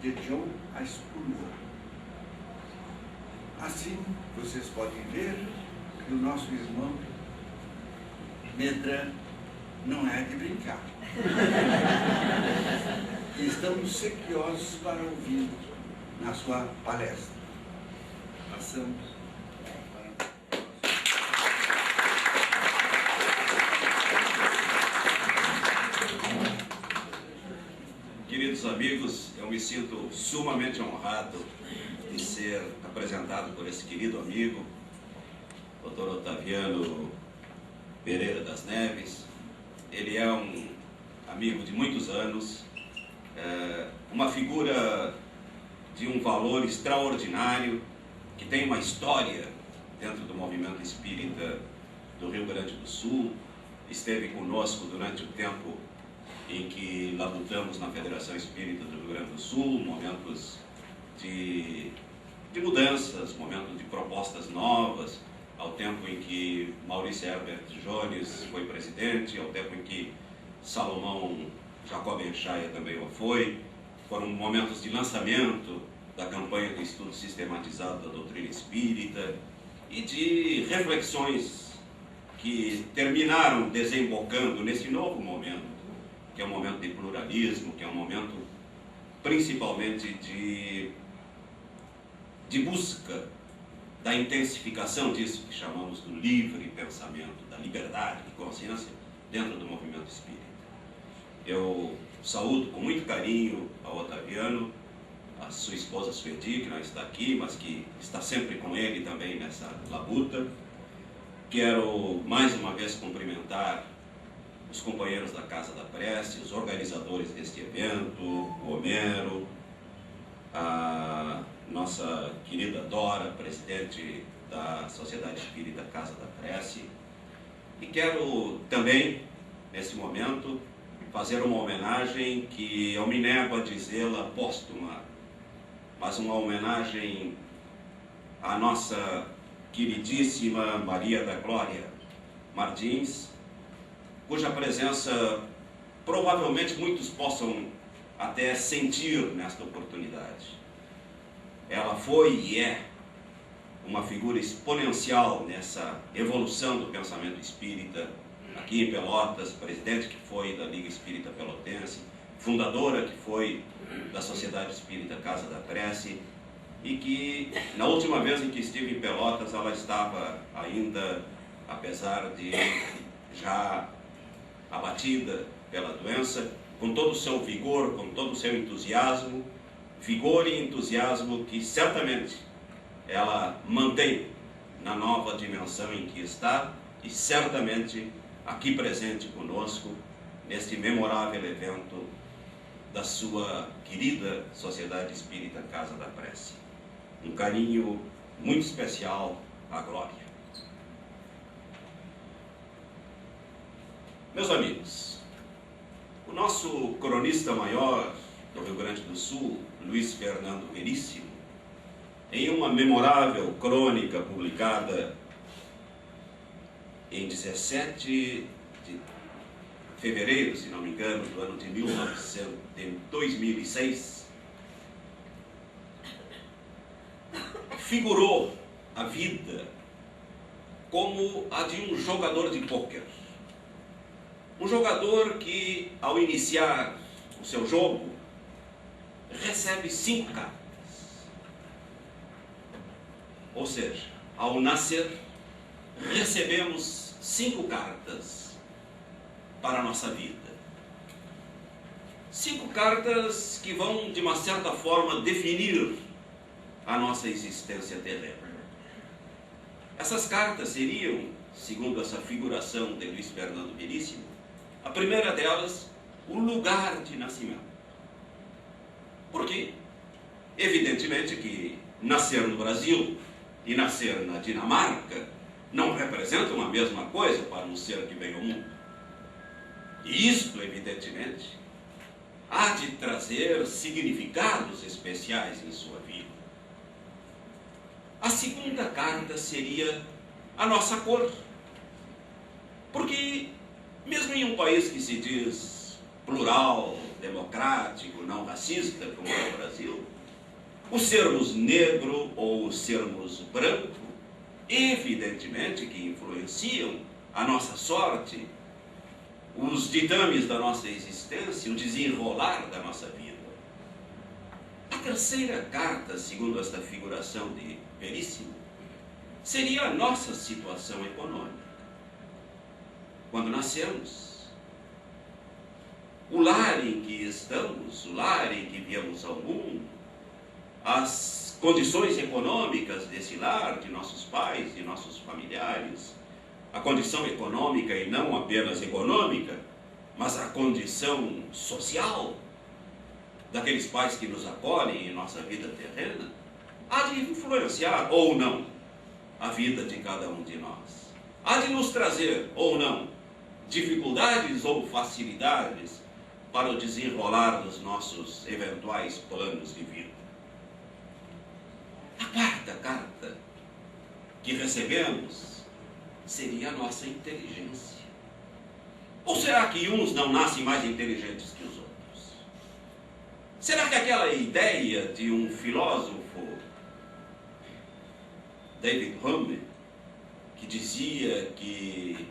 de John Spurlock. Assim, vocês podem ver que o nosso irmão Medran não é de brincar. E estamos sequiosos para ouvir na sua palestra. Passamos. Queridos amigos, eu me sinto sumamente honrado de ser apresentado por esse querido amigo, Dr. Otaviano Pereira das Neves. Ele é um amigo de muitos anos, uma figura de um valor extraordinário, que tem uma história dentro do movimento espírita do Rio Grande do Sul. Esteve conosco durante o tempo em que labutamos na Federação Espírita do Rio Grande do Sul, momentos de mudanças, momentos de propostas novas, ao tempo em que Maurício Herbert Jones foi presidente, ao tempo em que Salomão Jacob Enxaia também o foi. Foram momentos de lançamento da campanha de estudo sistematizado da doutrina espírita e de reflexões que terminaram desembocando nesse novo momento, que é um momento de pluralismo, que é um momento principalmente de busca da intensificação disso que chamamos do livre pensamento, da liberdade de consciência dentro do movimento espírita. Eu saúdo com muito carinho ao Otaviano, a sua esposa Suedi, que não está aqui, mas que está sempre com ele também nessa labuta. Quero mais uma vez cumprimentar os companheiros da Casa da Prece, os organizadores deste evento, o Homero, a nossa querida Dora, presidente da Sociedade Espírita Casa da Prece. E quero também, nesse momento, fazer uma homenagem que eu me nego a dizê-la póstuma, mas uma homenagem à nossa queridíssima Maria da Glória Martins, cuja presença provavelmente muitos possam até sentir nesta oportunidade. Ela foi e é uma figura exponencial nessa evolução do pensamento espírita aqui em Pelotas, presidente que foi da Liga Espírita Pelotense, fundadora que foi da Sociedade Espírita Casa da Prece, e que na última vez em que estive em Pelotas ela estava ainda, apesar de já abatida pela doença, com todo o seu vigor, com todo o seu entusiasmo, vigor e entusiasmo que certamente ela mantém na nova dimensão em que está e certamente aqui presente conosco neste memorável evento da sua querida Sociedade Espírita Casa da Prece. Um carinho muito especial à Glória. Meus amigos, o nosso cronista maior do Rio Grande do Sul, Luiz Fernando Veríssimo, em uma memorável crônica publicada em 17 de fevereiro, se não me engano, do ano de 2006, figurou a vida como a de um jogador de pôquer. Um jogador que, ao iniciar o seu jogo, recebe 5 cartas. Ou seja, ao nascer, recebemos 5 cartas para a nossa vida. 5 cartas que vão, de uma certa forma, definir a nossa existência terrena. Essas cartas seriam, segundo essa figuração de Luiz Fernando Veríssimo, a primeira delas, o lugar de nascimento. Porque, evidentemente que nascer no Brasil e nascer na Dinamarca não representam a mesma coisa para um ser que vem ao mundo. E isto, evidentemente, há de trazer significados especiais em sua vida. A segunda carta seria a nossa cor. Porque, mesmo em um país que se diz plural, democrático, não racista, como é o Brasil, o sermos negro ou o sermos branco, evidentemente que influenciam a nossa sorte, os ditames da nossa existência, o desenrolar da nossa vida. A terceira carta, segundo esta figuração de Veríssimo, seria a nossa situação econômica. Quando nascemos, o lar em que estamos, o lar em que viemos ao mundo, as condições econômicas desse lar, de nossos pais, de nossos familiares, a condição econômica e não apenas econômica, mas a condição social daqueles pais que nos acolhem em nossa vida terrena, há de influenciar ou não a vida de cada um de nós. Há de nos trazer ou não dificuldades ou facilidades para o desenrolar dos nossos eventuais planos de vida. A quarta carta que recebemos seria a nossa inteligência. Ou será que uns não nascem mais inteligentes que os outros? Será que aquela ideia de um filósofo, David Hume, que dizia que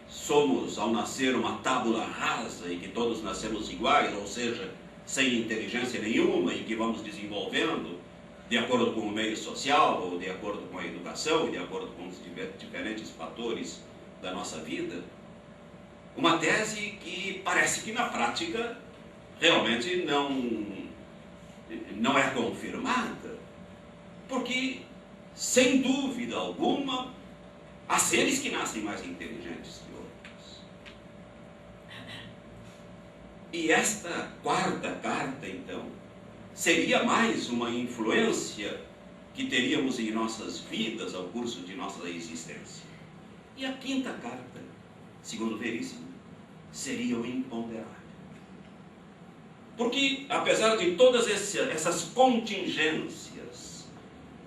somos, ao nascer, uma tábula rasa e que todos nascemos iguais, ou seja, sem inteligência nenhuma, e que vamos desenvolvendo de acordo com o meio social, ou de acordo com a educação, e de acordo com os diferentes fatores da nossa vida, uma tese que parece que na prática realmente não é confirmada, porque, sem dúvida alguma, há seres que nascem mais inteligentes que outros. E esta quarta carta, então, seria mais uma influência que teríamos em nossas vidas ao curso de nossa existência. E a quinta carta, segundo Veríssimo, seria o imponderável. Porque, apesar de todas essas contingências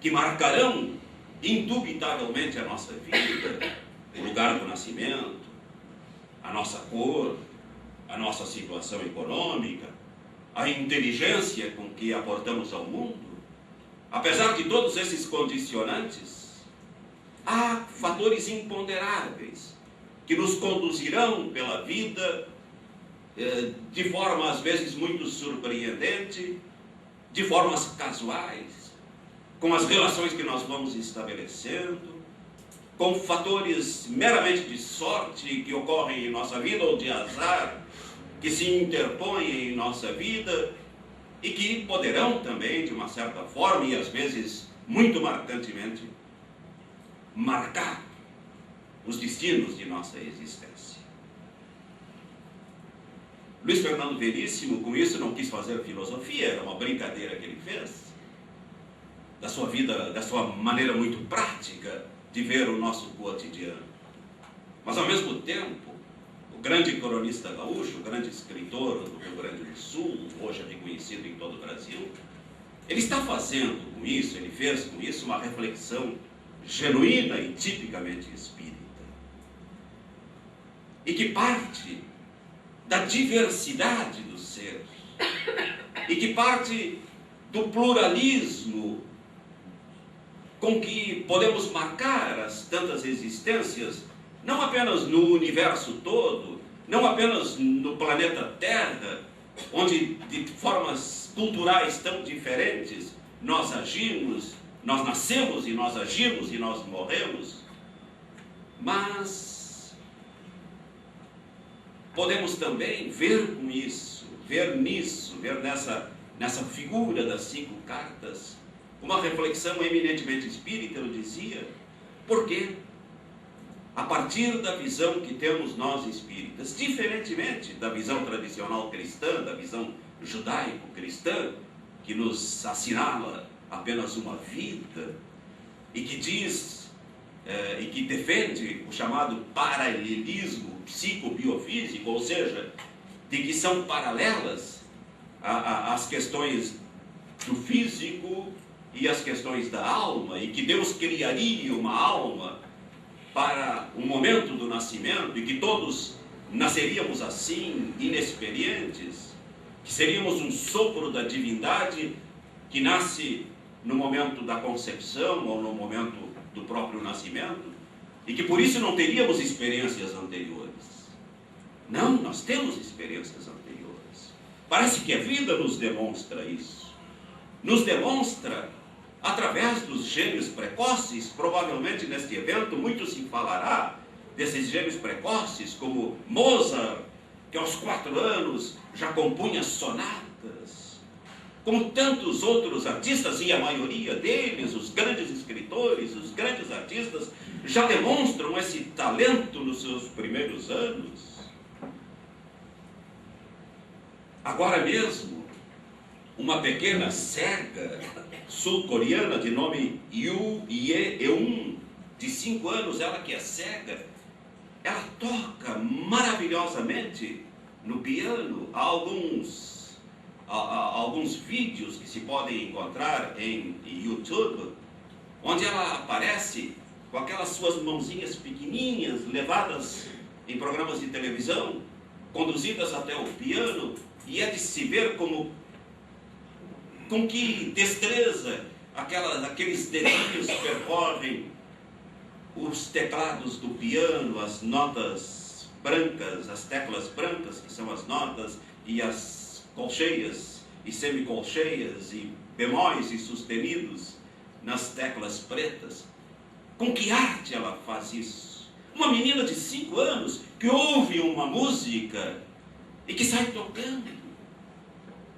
que marcarão indubitavelmente a nossa vida, o lugar do nascimento, a nossa cor, a nossa situação econômica, a inteligência com que aportamos ao mundo, apesar de todos esses condicionantes, há fatores imponderáveis que nos conduzirão pela vida de forma às vezes muito surpreendente, de formas casuais, com as relações que nós vamos estabelecendo, com fatores meramente de sorte que ocorrem em nossa vida ou de azar que se interpõem em nossa vida e que poderão também, de uma certa forma e às vezes muito marcantemente, marcar os destinos de nossa existência. Luiz Fernando Veríssimo, com isso, não quis fazer filosofia, era uma brincadeira que ele fez, da sua vida, da sua maneira muito prática de ver o nosso cotidiano. Mas, ao mesmo tempo, o grande cronista gaúcho, o grande escritor do Rio Grande do Sul, hoje reconhecido em todo o Brasil, ele está fazendo com isso, ele fez com isso uma reflexão genuína e tipicamente espírita. E que parte da diversidade dos seres, e que parte do pluralismo com que podemos marcar as tantas existências, não apenas no universo todo, não apenas no planeta Terra, onde de formas culturais tão diferentes nós agimos, nós nascemos e nós agimos e nós morremos, mas podemos também ver com isso, ver nessa figura das 5 cartas, uma reflexão eminentemente espírita, eu dizia, porque a partir da visão que temos nós espíritas, diferentemente da visão tradicional cristã, da visão judaico-cristã, que nos assinala apenas uma vida, e que diz, e que defende o chamado paralelismo psicobiofísico, ou seja, de que são paralelas as questões do físico e as questões da alma, e que Deus criaria uma alma para o momento do nascimento, e que todos nasceríamos assim, inexperientes, que seríamos um sopro da divindade que nasce no momento da concepção ou no momento do próprio nascimento, e que por isso não teríamos experiências anteriores. Não, nós temos experiências anteriores. Parece que a vida nos demonstra isso. Nos demonstra através dos gênios precoces. Provavelmente neste evento muito se falará desses gênios precoces, como Mozart, que aos 4 anos já compunha sonatas, como tantos outros artistas, e a maioria deles, os grandes escritores, os grandes artistas, já demonstram esse talento nos seus primeiros anos. Agora mesmo, uma pequena cega sul-coreana de nome Yoo Ye-eun, de 5 anos, ela que é cega, ela toca maravilhosamente no piano. Há alguns vídeos que se podem encontrar em YouTube, onde ela aparece com aquelas suas mãozinhas pequenininhas, levadas em programas de televisão, conduzidas até o piano, e é de se ver com que destreza aqueles dedinhos percorrem os teclados do piano, as notas brancas, as teclas brancas, que são as notas, e as colcheias e semicolcheias e bemóis e sustenidos nas teclas pretas. Com que arte ela faz isso? Uma menina de 5 anos que ouve uma música e que sai tocando.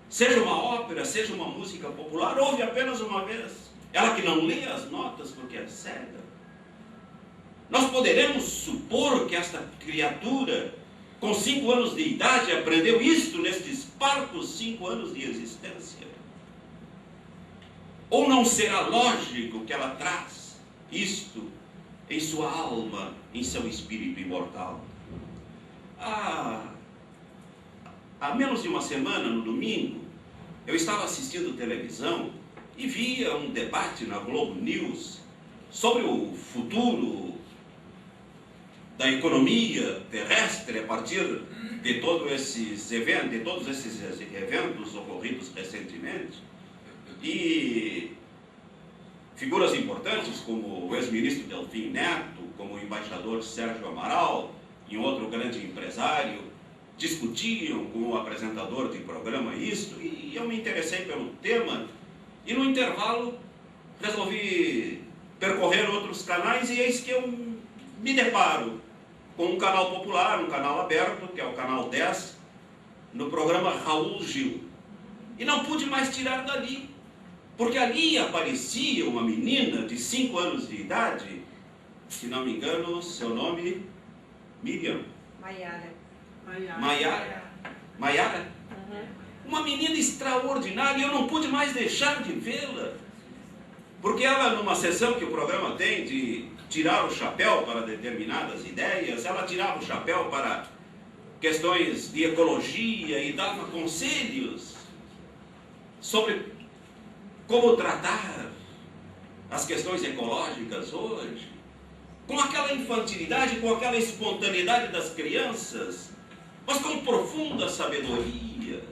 Seja uma ópera, seja uma música popular, ouve apenas uma vez. Ela que não lê as notas porque é cega. Nós poderemos supor que esta criatura, com 5 anos de idade, aprendeu isto nestes parcos 5 anos de existência? Ou não será lógico que ela traz isto em sua alma, em seu espírito imortal? Há menos de uma semana, no domingo, eu estava assistindo televisão e via um debate na Globo News sobre o futuro da economia terrestre a partir de todos esses eventos ocorridos recentemente, e figuras importantes como o ex-ministro Delfim Neto, como o embaixador Sérgio Amaral e um outro grande empresário discutiam com o apresentador de programa isto, e eu me interessei pelo tema, e no intervalo resolvi percorrer outros canais, e eis que eu me deparo com um canal popular, um canal aberto, que é o canal 10, no programa Raul Gil. E não pude mais tirar dali, porque ali aparecia uma menina de 5 anos de idade, se não me engano, seu nome, Miriam. Maiara? Uma menina extraordinária, e eu não pude mais deixar de vê-la, porque ela, numa sessão que o programa tem de tirar o chapéu para determinadas ideias, ela tirava o chapéu para questões de ecologia e dava conselhos sobre como tratar as questões ecológicas hoje, com aquela infantilidade, com aquela espontaneidade das crianças, mas com profunda sabedoria.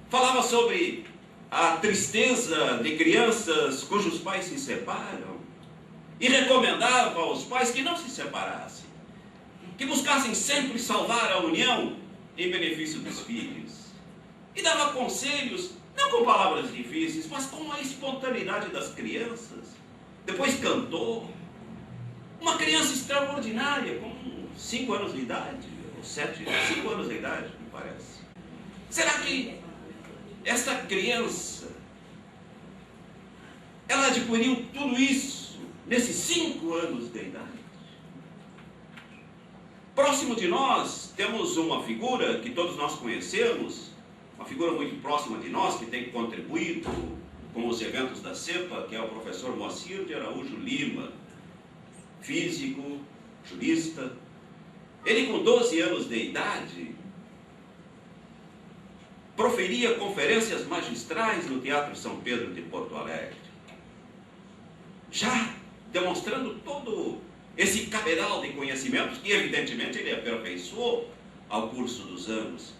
Falava sobre a tristeza de crianças cujos pais se separam e recomendava aos pais que não se separassem, que buscassem sempre salvar a união em benefício dos filhos. E dava conselhos, não com palavras difíceis, mas com a espontaneidade das crianças. Depois cantou. Uma criança extraordinária, com 5 anos de idade, ou 5 anos de idade, me parece. Será que esta criança, ela adquiriu tudo isso nesses 5 anos de idade? Próximo de nós, temos uma figura que todos nós conhecemos, uma figura muito próxima de nós, que tem contribuído com os eventos da CEPA, que é o professor Moacir de Araújo Lima, físico, jurista. Ele, com 12 anos de idade, proferia conferências magistrais no Teatro São Pedro de Porto Alegre, já demonstrando todo esse cabedal de conhecimentos que, evidentemente, ele aperfeiçoou ao curso dos anos,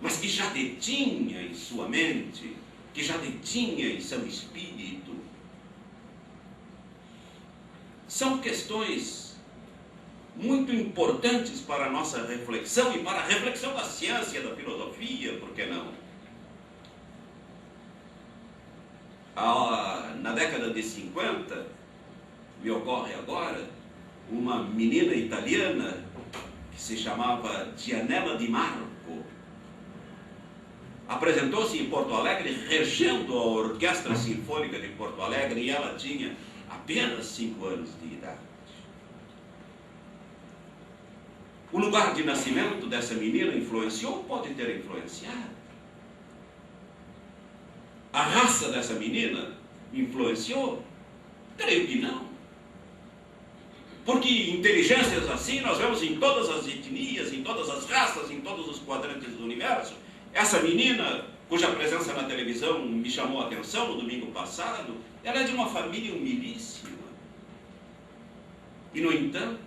mas que já detinha em sua mente, que já detinha em seu espírito. São questões muito importantes para a nossa reflexão e para a reflexão da ciência, da filosofia, por que não? Na década de 50, me ocorre agora, uma menina italiana que se chamava Gianella Di Marco apresentou-se em Porto Alegre regendo a Orquestra Sinfônica de Porto Alegre, e ela tinha apenas 5 anos de idade. O lugar de nascimento dessa menina influenciou? Pode ter influenciado. A raça dessa menina influenciou? Creio que não. Porque inteligências assim nós vemos em todas as etnias, em todas as raças, em todos os quadrantes do universo. Essa menina, cuja presença na televisão me chamou a atenção no domingo passado, ela é de uma família humilíssima. E, no entanto,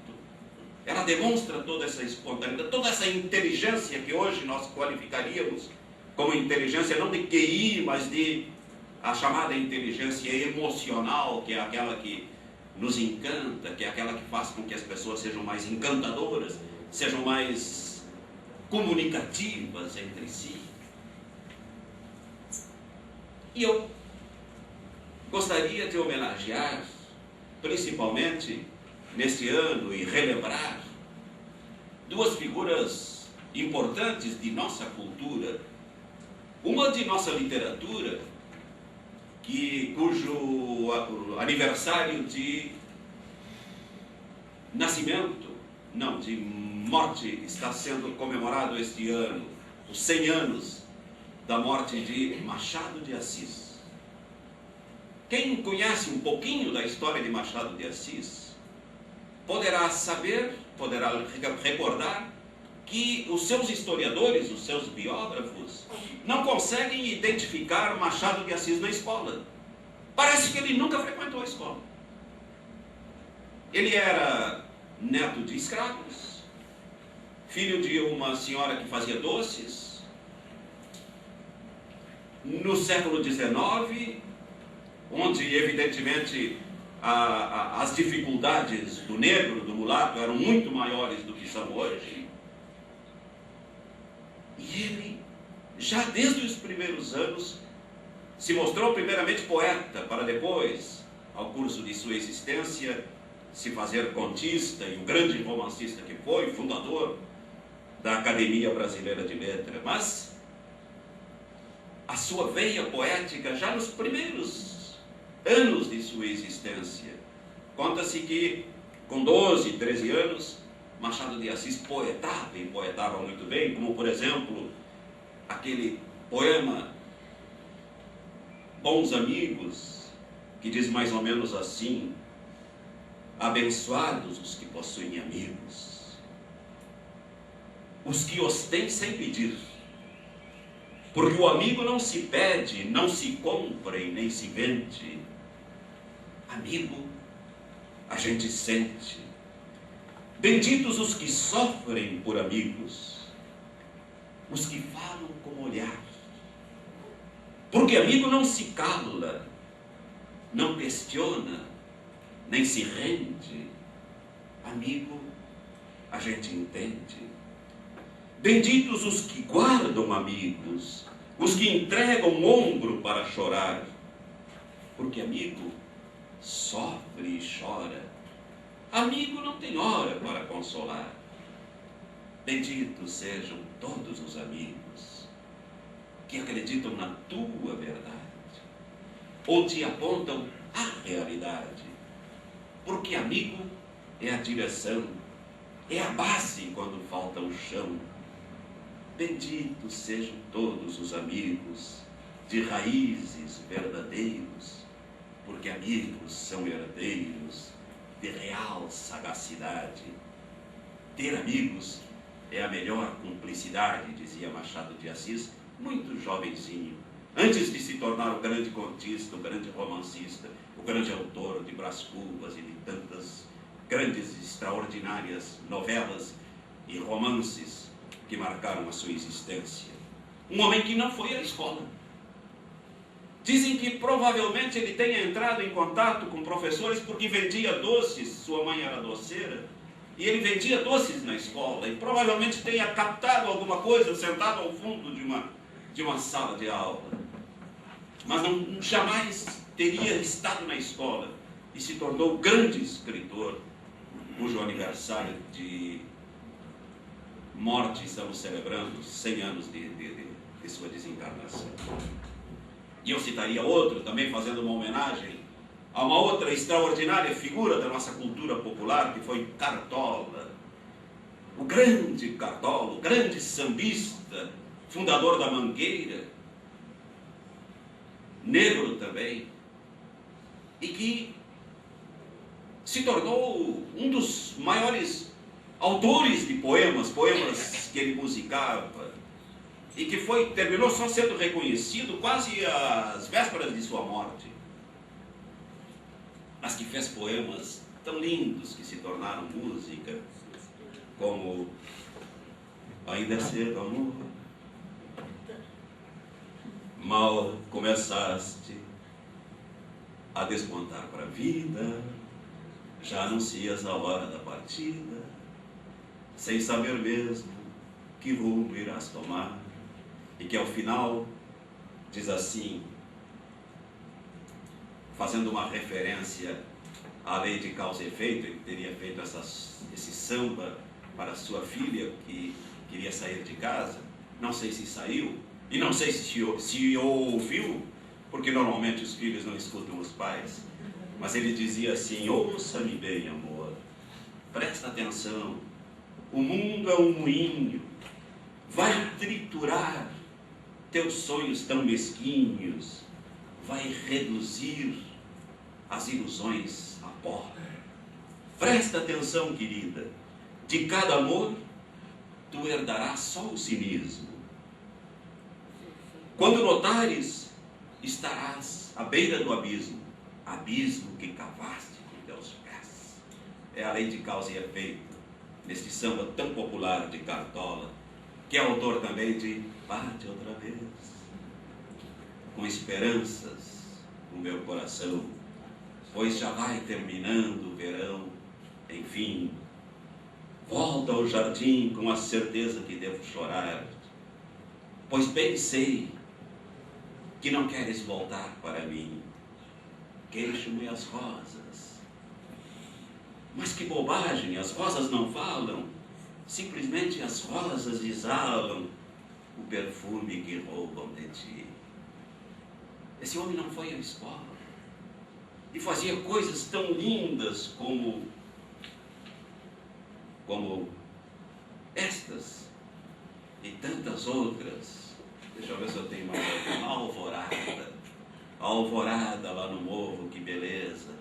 ela demonstra toda essa espontaneidade, toda essa inteligência que hoje nós qualificaríamos como inteligência não de QI, mas de a chamada inteligência emocional, que é aquela que nos encanta, que é aquela que faz com que as pessoas sejam mais encantadoras, sejam mais comunicativas entre si. E eu gostaria de homenagear, principalmente neste ano, e relembrar 2 figuras importantes de nossa cultura. Uma de nossa literatura, cujo aniversário de de morte está sendo comemorado este ano, os 100 anos da morte de Machado de Assis. Quem conhece um pouquinho da história de Machado de Assis poderá saber, poderá recordar que os seus historiadores, os seus biógrafos, não conseguem identificar Machado de Assis na escola. Parece que ele nunca frequentou a escola. Ele era neto de escravos, filho de uma senhora que fazia doces. No século XIX, onde evidentemente as dificuldades do negro, do mulato, eram muito maiores do que são hoje. E ele, já desde os primeiros anos, se mostrou primeiramente poeta, para depois, ao curso de sua existência, se fazer contista e o grande romancista que foi, fundador da Academia Brasileira de Letras. Mas a sua veia poética, já nos primeiros anos de sua existência, conta-se que com 12, 13 anos, Machado de Assis poetava, e poetava muito bem, como por exemplo, aquele poema Bons Amigos, que diz mais ou menos assim: abençoados os que possuem amigos, os que os têm sem pedir, porque o amigo não se pede, não se compra e nem se vende. Amigo, a gente sente. Benditos os que sofrem por amigos, os que falam com olhar, porque amigo não se cala, não questiona, nem se rende. Amigo, a gente entende. Benditos os que guardam amigos, os que entregam o ombro para chorar, porque amigo sofre e chora. Amigo não tem hora para consolar. Benditos sejam todos os amigos que acreditam na tua verdade, ou te apontam a realidade, porque amigo é a direção, é a base quando falta o chão. Benditos sejam todos os amigos de raízes verdadeiros, porque amigos são herdeiros de real sagacidade. Ter amigos é a melhor cumplicidade, dizia Machado de Assis, muito jovenzinho, antes de se tornar o grande contista, o grande romancista, o grande autor de Brás Cubas e de tantas grandes, extraordinárias novelas e romances que marcaram a sua existência. Um homem que não foi à escola. Dizem que provavelmente ele tenha entrado em contato com professores porque vendia doces, sua mãe era doceira, e ele vendia doces na escola, e provavelmente tenha captado alguma coisa sentado ao fundo de uma sala de aula. Mas jamais teria estado na escola e se tornou grande escritor, cujo aniversário de morte estamos celebrando, 100 anos de sua desencarnação. E eu citaria outro, também fazendo uma homenagem a uma outra extraordinária figura da nossa cultura popular, que foi Cartola. O grande Cartola, o grande sambista, fundador da Mangueira, negro também, e que se tornou um dos maiores autores de poemas que ele musicava, e que terminou só sendo reconhecido quase às vésperas de sua morte, mas que fez poemas tão lindos que se tornaram música, como Ainda é cedo, amor, mal começaste a despontar para a vida, já anuncias a hora da partida, sem saber mesmo que rumo irás tomar. E que ao final diz assim, fazendo uma referência à lei de causa e efeito, ele teria feito esse samba para sua filha que queria sair de casa, não sei se saiu, e não sei se ouviu, porque normalmente os filhos não escutam os pais, mas ele dizia assim: ouça-me bem, amor, presta atenção, o mundo é um moinho, vai triturar teus sonhos tão mesquinhos, vai reduzir as ilusões a pó. Presta atenção, querida, de cada amor tu herdarás só o cinismo. Quando notares, estarás à beira do abismo, abismo que cavaste com teus pés. é a lei de causa e efeito, neste samba tão popular de Cartola, que é autor também de Bate Outra Vez, com esperanças no meu coração, pois já vai terminando o verão, enfim, volta ao jardim com a certeza que devo chorar, pois bem sei que não queres voltar para mim. Queixo-me as rosas. Mas que bobagem, as rosas não falam, simplesmente as rosas exalam o perfume que roubam de ti. Esse homem não foi à escola e fazia coisas tão lindas como estas e tantas outras. Deixa eu ver se eu tenho mais alguma. Alvorada. A alvorada lá no morro, que beleza.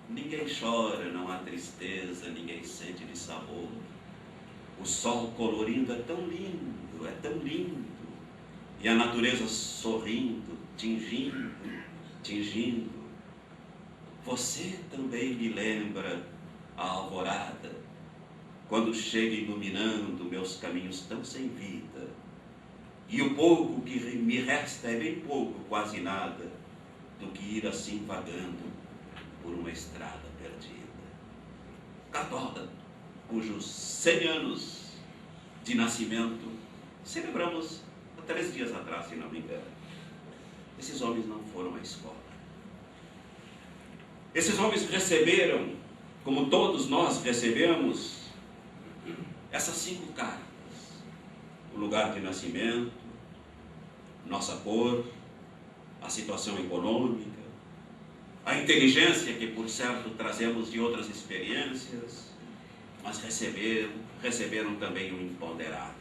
Ninguém chora, não há tristeza, ninguém sente de sabor. O sol colorindo é tão lindo, é tão lindo. E a natureza sorrindo, tingindo, tingindo. Você também me lembra a alvorada, quando chega iluminando meus caminhos tão sem vida. E o pouco que me resta é bem pouco, quase nada, do que ir assim vagando por uma estrada perdida. Cartola, cujos 100 anos de nascimento celebramos há 3 dias atrás, se não me engano. Esses homens não foram à escola. Esses homens receberam, como todos nós recebemos, essas 5 cartas: o lugar de nascimento, nossa cor, a situação econômica, a inteligência que, por certo, trazemos de outras experiências, mas receberam também o imponderável.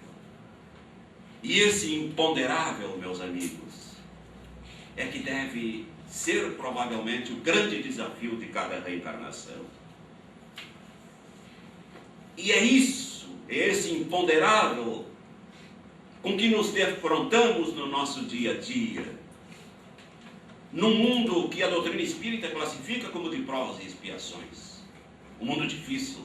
E esse imponderável, meus amigos, é que deve ser provavelmente o grande desafio de cada reencarnação. E é isso, é esse imponderável com que nos defrontamos no nosso dia a dia, num mundo que a doutrina espírita classifica como de provas e expiações. Um mundo difícil,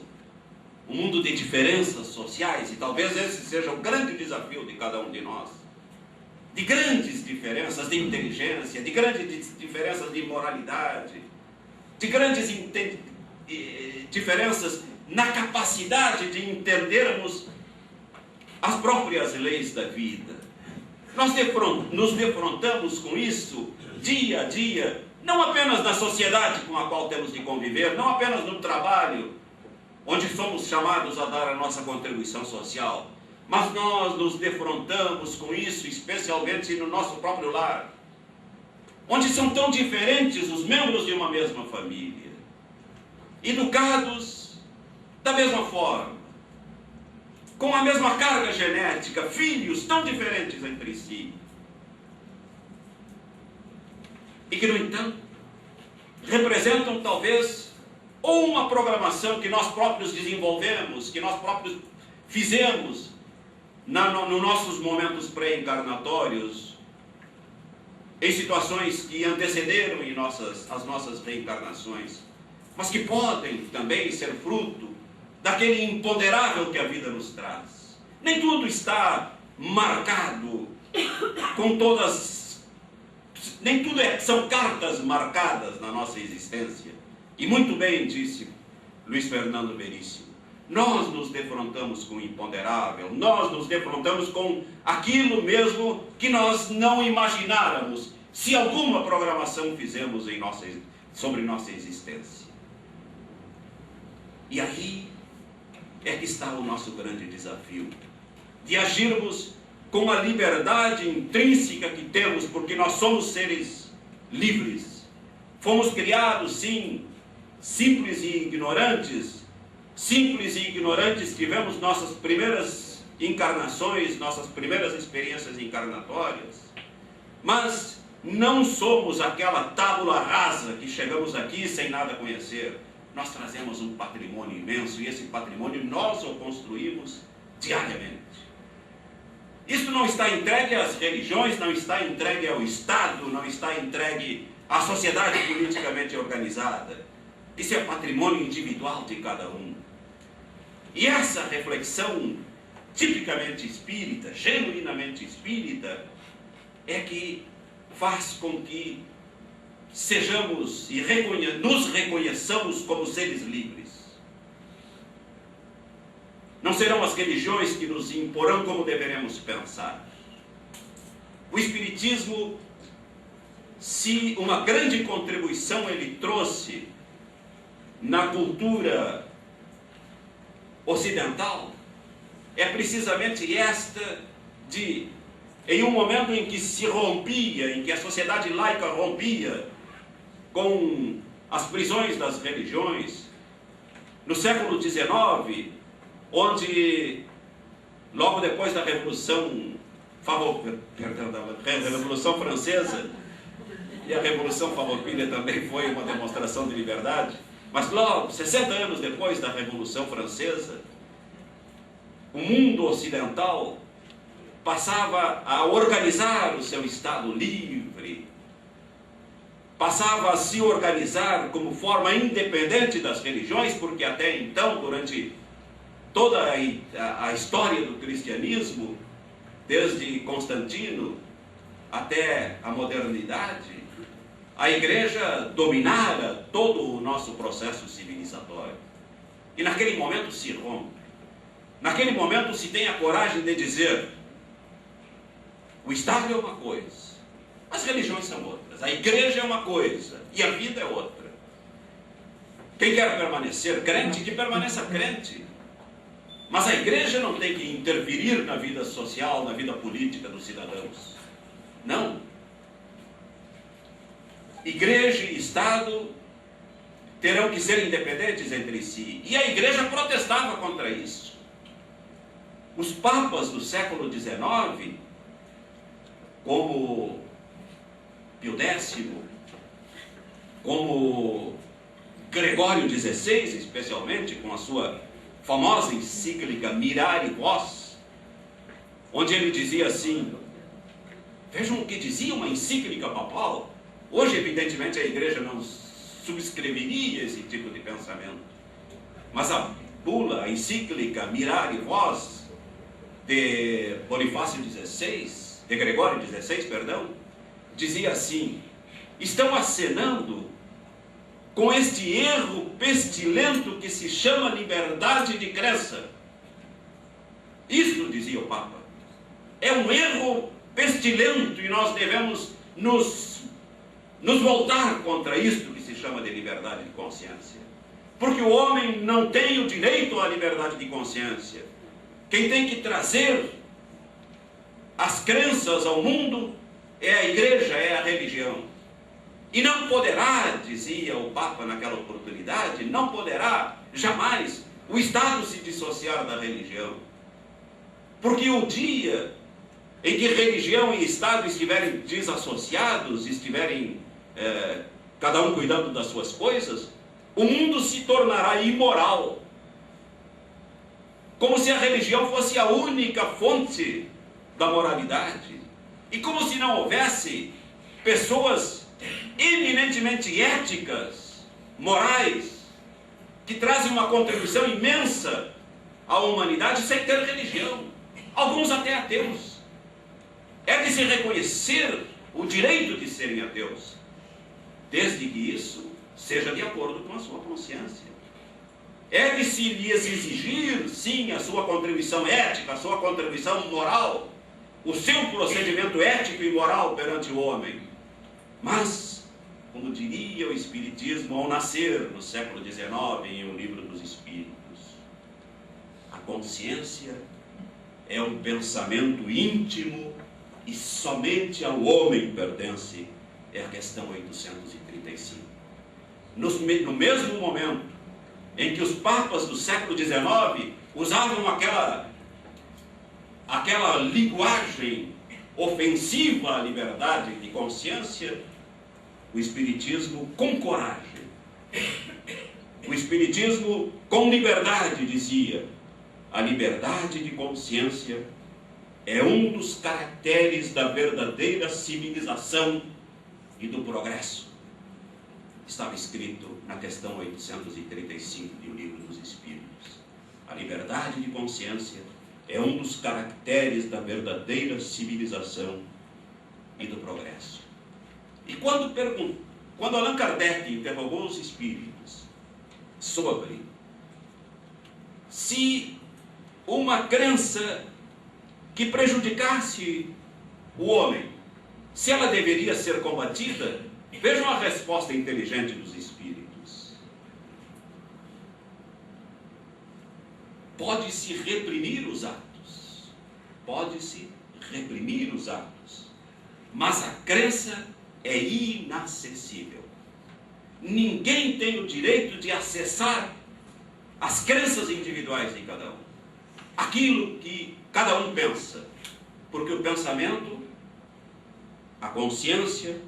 um mundo de diferenças sociais, e talvez esse seja o grande desafio de cada um de nós. De grandes diferenças de inteligência, de grandes diferenças de moralidade, de grandes diferenças na capacidade de entendermos as próprias leis da vida. Nós nos defrontamos com isso dia a dia, não apenas na sociedade com a qual temos de conviver, não apenas no trabalho, onde somos chamados a dar a nossa contribuição social, mas nós nos defrontamos com isso, especialmente no nosso próprio lar, onde são tão diferentes os membros de uma mesma família, educados da mesma forma, com a mesma carga genética, filhos tão diferentes entre si, e que, no entanto, representam talvez ou uma programação que nós próprios desenvolvemos, que nós próprios fizemos nos nossos momentos pré-encarnatórios, em situações que antecederam as nossas reencarnações, mas que podem também ser fruto daquele imponderável que a vida nos traz. Nem tudo está marcado com nem tudo são cartas marcadas na nossa existência. E muito bem disse Luiz Fernando Veríssimo, nós nos defrontamos com o imponderável, nós nos defrontamos com aquilo mesmo que nós não imagináramos, se alguma programação fizemos sobre nossa existência. E aí é que está o nosso grande desafio, de agirmos com a liberdade intrínseca que temos, porque nós somos seres livres. Fomos criados, sim, simples e ignorantes, tivemos nossas primeiras encarnações, nossas primeiras experiências encarnatórias, mas não somos aquela tábula rasa que chegamos aqui sem nada conhecer. Nós trazemos um patrimônio imenso, e esse patrimônio nós o construímos diariamente. Isso não está entregue às religiões, não está entregue ao Estado, não está entregue à sociedade politicamente organizada. Isso é patrimônio individual de cada um. E essa reflexão tipicamente espírita, genuinamente espírita, é que faz com que sejamos e nos reconheçamos como seres livres. Não serão as religiões que nos imporão como deveremos pensar. O Espiritismo, se uma grande contribuição ele trouxe na cultura ocidental, é precisamente esta de, em um momento em que se rompia, em que a sociedade laica rompia com as prisões das religiões, no século XIX, onde, logo depois da Revolução Francesa, e a Revolução Farroupilha também foi uma demonstração de liberdade, mas logo, 60 anos depois da Revolução Francesa, o mundo ocidental passava a organizar o seu Estado livre, passava a se organizar como forma independente das religiões, porque até então, durante toda a história do cristianismo, desde Constantino até a modernidade, a igreja dominara todo o nosso processo civilizatório. E naquele momento se rompe. Naquele momento se tem a coragem de dizer: o Estado é uma coisa, as religiões são outras, a igreja é uma coisa e a vida é outra. Quem quer permanecer crente, que permaneça crente. Mas a igreja não tem que interferir na vida social, na vida política dos cidadãos. Não. Igreja e Estado terão que ser independentes entre si. E a igreja protestava contra isso. Os papas do século XIX, como Pio X, como Gregório XVI, especialmente, com a sua famosa encíclica Mirari Vos, onde ele dizia assim, vejam o que dizia uma encíclica papal. Hoje, evidentemente, a igreja não subscreveria esse tipo de pensamento, mas a bula, a encíclica Mirari Vos, de Bonifácio XVI, de Gregório XVI, perdão, dizia assim: estão acenando com este erro pestilento que se chama liberdade de crença. Isso, dizia o Papa, é um erro pestilento e nós devemos nos voltar contra isto que se chama de liberdade de consciência. Porque o homem não tem o direito à liberdade de consciência. Quem tem que trazer as crenças ao mundo é a igreja, é a religião. E não poderá, dizia o Papa naquela oportunidade, não poderá jamais o Estado se dissociar da religião. Porque o dia em que religião e Estado estiverem desassociados, estiverem cada um cuidando das suas coisas, o mundo se tornará imoral. Como se a religião fosse a única fonte da moralidade. E como se não houvesse pessoas eminentemente éticas, morais, que trazem uma contribuição imensa à humanidade sem ter religião. Alguns até ateus. É de se reconhecer o direito de serem ateus, desde que isso seja de acordo com a sua consciência. É de se lhes exigir, sim, a sua contribuição ética, a sua contribuição moral, o seu procedimento ético e moral perante o homem. Mas, como diria o Espiritismo ao nascer no século XIX em O Livro dos Espíritos, a consciência é um pensamento íntimo e somente ao homem pertence. É a questão 835. No mesmo momento em que os papas do século XIX usavam aquela linguagem ofensiva à liberdade de consciência, o Espiritismo com coragem, o Espiritismo com liberdade dizia: a liberdade de consciência é um dos caracteres da verdadeira civilização e do progresso. estava escrito na questão 835 de O Livro dos Espíritos. A liberdade de consciência é um dos caracteres da verdadeira civilização e do progresso. E quando Allan Kardec interrogou os espíritos sobre se uma crença que prejudicasse o homem, se ela deveria ser combatida, vejam a resposta inteligente dos espíritos. Pode-se reprimir os atos, pode-se reprimir os atos, mas a crença é inacessível. Ninguém tem o direito de acessar as crenças individuais de cada um, aquilo que cada um pensa, porque o pensamento, a consciência,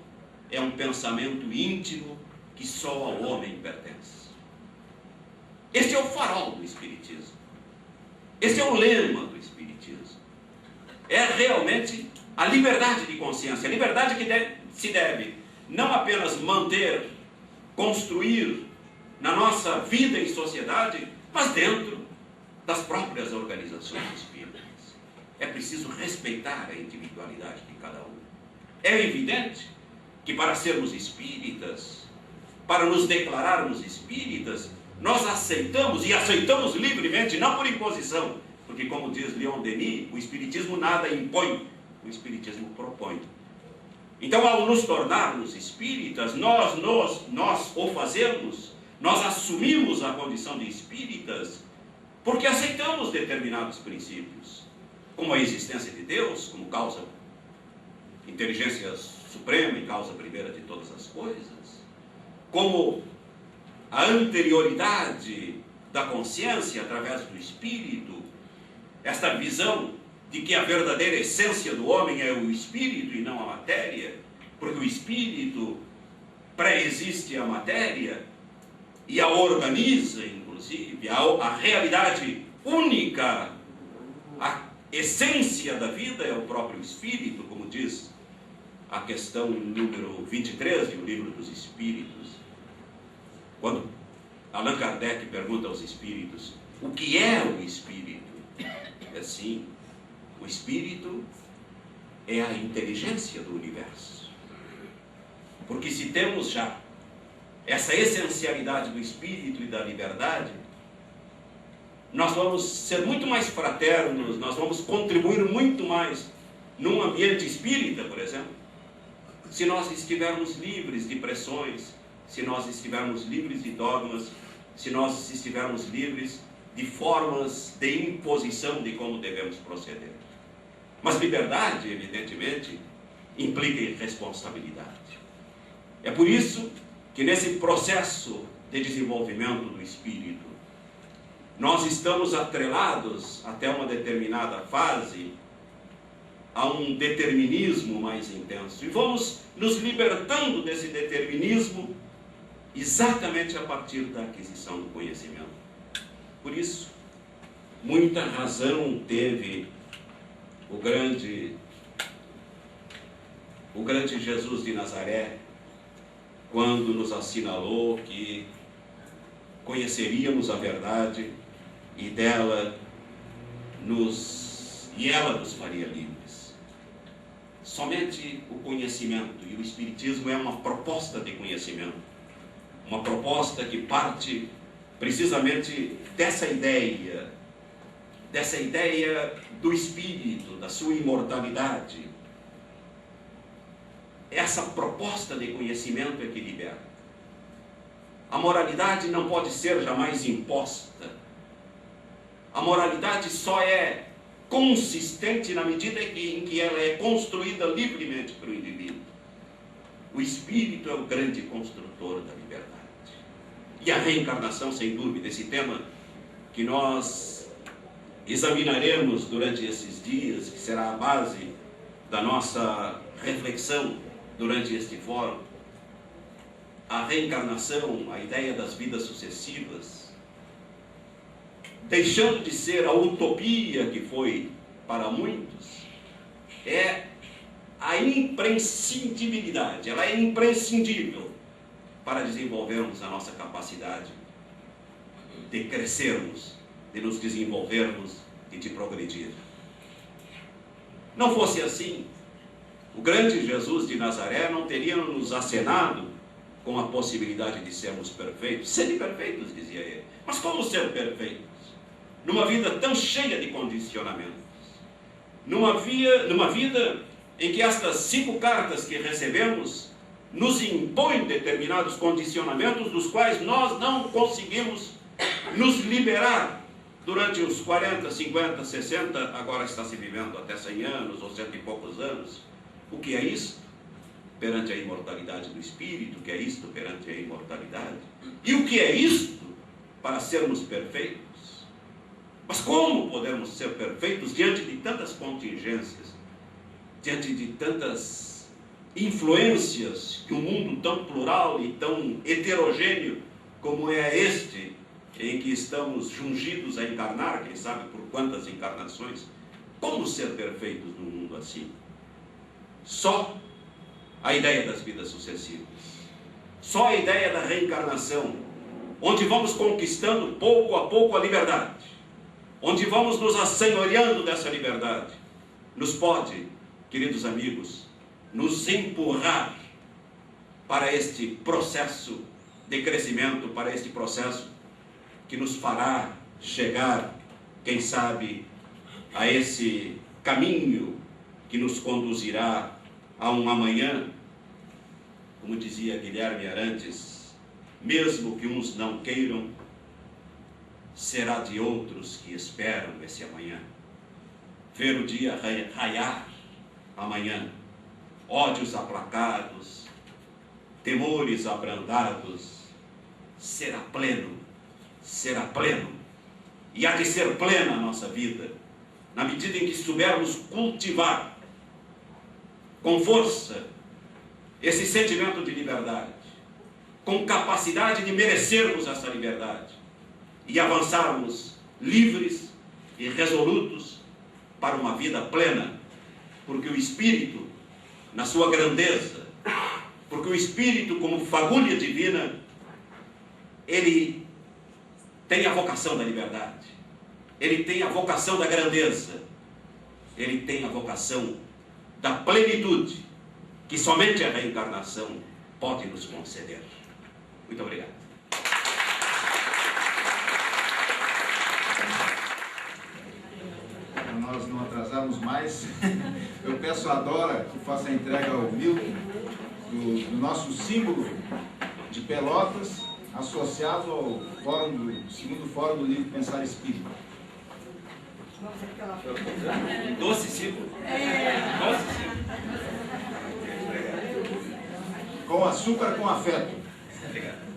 é um pensamento íntimo que só ao homem pertence. Este é o farol do Espiritismo. Este é o lema do Espiritismo. É realmente a liberdade de consciência, a liberdade que se deve não apenas manter, construir na nossa vida em sociedade, mas dentro das próprias organizações espíritas. É preciso respeitar a individualidade de cada um. É evidente que para sermos espíritas, para nos declararmos espíritas, nós aceitamos e aceitamos livremente, não por imposição, porque como diz Leon Denis, o Espiritismo nada impõe, o Espiritismo propõe. Então, ao nos tornarmos espíritas, nós o fazemos, nós assumimos a condição de espíritas, porque aceitamos determinados princípios, como a existência de Deus, como causa, inteligência suprema e causa primeira de todas as coisas, como a anterioridade da consciência através do espírito, esta visão de que a verdadeira essência do homem é o espírito e não a matéria, porque o espírito pré-existe a matéria e a organiza, inclusive, a realidade única, a essência da vida é o próprio espírito, como diz a questão número 23 do Livro dos Espíritos. Quando Allan Kardec pergunta aos espíritos, o que é o espírito? É assim, o espírito é a inteligência do universo. Porque se temos já essa essencialidade do espírito e da liberdade, nós vamos ser muito mais fraternos, nós vamos contribuir muito mais num ambiente espírita, por exemplo, se nós estivermos livres de pressões, se nós estivermos livres de dogmas, se nós estivermos livres de formas de imposição de como devemos proceder. Mas liberdade, evidentemente, implica responsabilidade. É por isso que nesse processo de desenvolvimento do espírito, nós estamos atrelados até uma determinada fase a um determinismo mais intenso. E vamos nos libertando desse determinismo exatamente a partir da aquisição do conhecimento. Por isso, muita razão teve o grande Jesus de Nazaré, quando nos assinalou que conheceríamos a verdade e ela nos faria livres. Somente o conhecimento, e o Espiritismo é uma proposta de conhecimento, uma proposta que parte precisamente dessa ideia do espírito, da sua imortalidade. Essa proposta de conhecimento é que liberta. A moralidade não pode ser jamais imposta. A moralidade só é consistente na medida em que ela é construída livremente pelo indivíduo. O espírito é o grande construtor da liberdade. E a reencarnação, sem dúvida, esse tema que nós examinaremos durante esses dias, que será a base da nossa reflexão durante este fórum, a reencarnação, a ideia das vidas sucessivas, deixando de ser a utopia que foi para muitos, é a imprescindibilidade, ela é imprescindível para desenvolvermos a nossa capacidade de crescermos, de nos desenvolvermos e de progredir. Não fosse assim, o grande Jesus de Nazaré não teria nos acenado com a possibilidade de sermos perfeitos. Sede perfeitos, dizia ele. Mas como ser perfeitos? Numa vida tão cheia de condicionamentos. Numa vida em que estas 5 cartas que recebemos nos impõem determinados condicionamentos dos quais nós não conseguimos nos liberar durante os 40, 50, 60, agora está se vivendo até 100 anos ou 100 e poucos anos. O que é isto perante a imortalidade do Espírito? O que é isto perante a imortalidade? E o que é isto para sermos perfeitos? Mas como podemos ser perfeitos diante de tantas contingências, diante de tantas influências que um mundo tão plural e tão heterogêneo como é este, em que estamos jungidos a encarnar, quem sabe por quantas encarnações? Como ser perfeitos num mundo assim? Só a ideia das vidas sucessivas, só a ideia da reencarnação, onde vamos conquistando pouco a pouco a liberdade, onde vamos nos assenhoreando dessa liberdade, nos pode, queridos amigos, nos empurrar para este processo de crescimento, para este processo que nos fará chegar, quem sabe, a esse caminho que nos conduzirá a um amanhã, como dizia Guilherme Arantes, mesmo que uns não queiram, será de outros que esperam esse amanhã. Ver o dia raiar amanhã, ódios aplacados, temores abrandados, será pleno, e há de ser plena a nossa vida, na medida em que soubermos cultivar com força esse sentimento de liberdade, com capacidade de merecermos essa liberdade e avançarmos livres e resolutos para uma vida plena, porque o Espírito, na sua grandeza, porque o Espírito, como fagulha divina, ele tem a vocação da liberdade, ele tem a vocação da grandeza, ele tem a vocação da plenitude, que somente a reencarnação pode nos conceder. Muito obrigado. Para nós não atrasarmos mais, eu peço a Dora que faça a entrega ao Milton do nosso símbolo de Pelotas, associado ao segundo fórum do livro Pensar Espírita. Doce símbolo. Doce símbolo. Com açúcar, com afeto. Obrigado.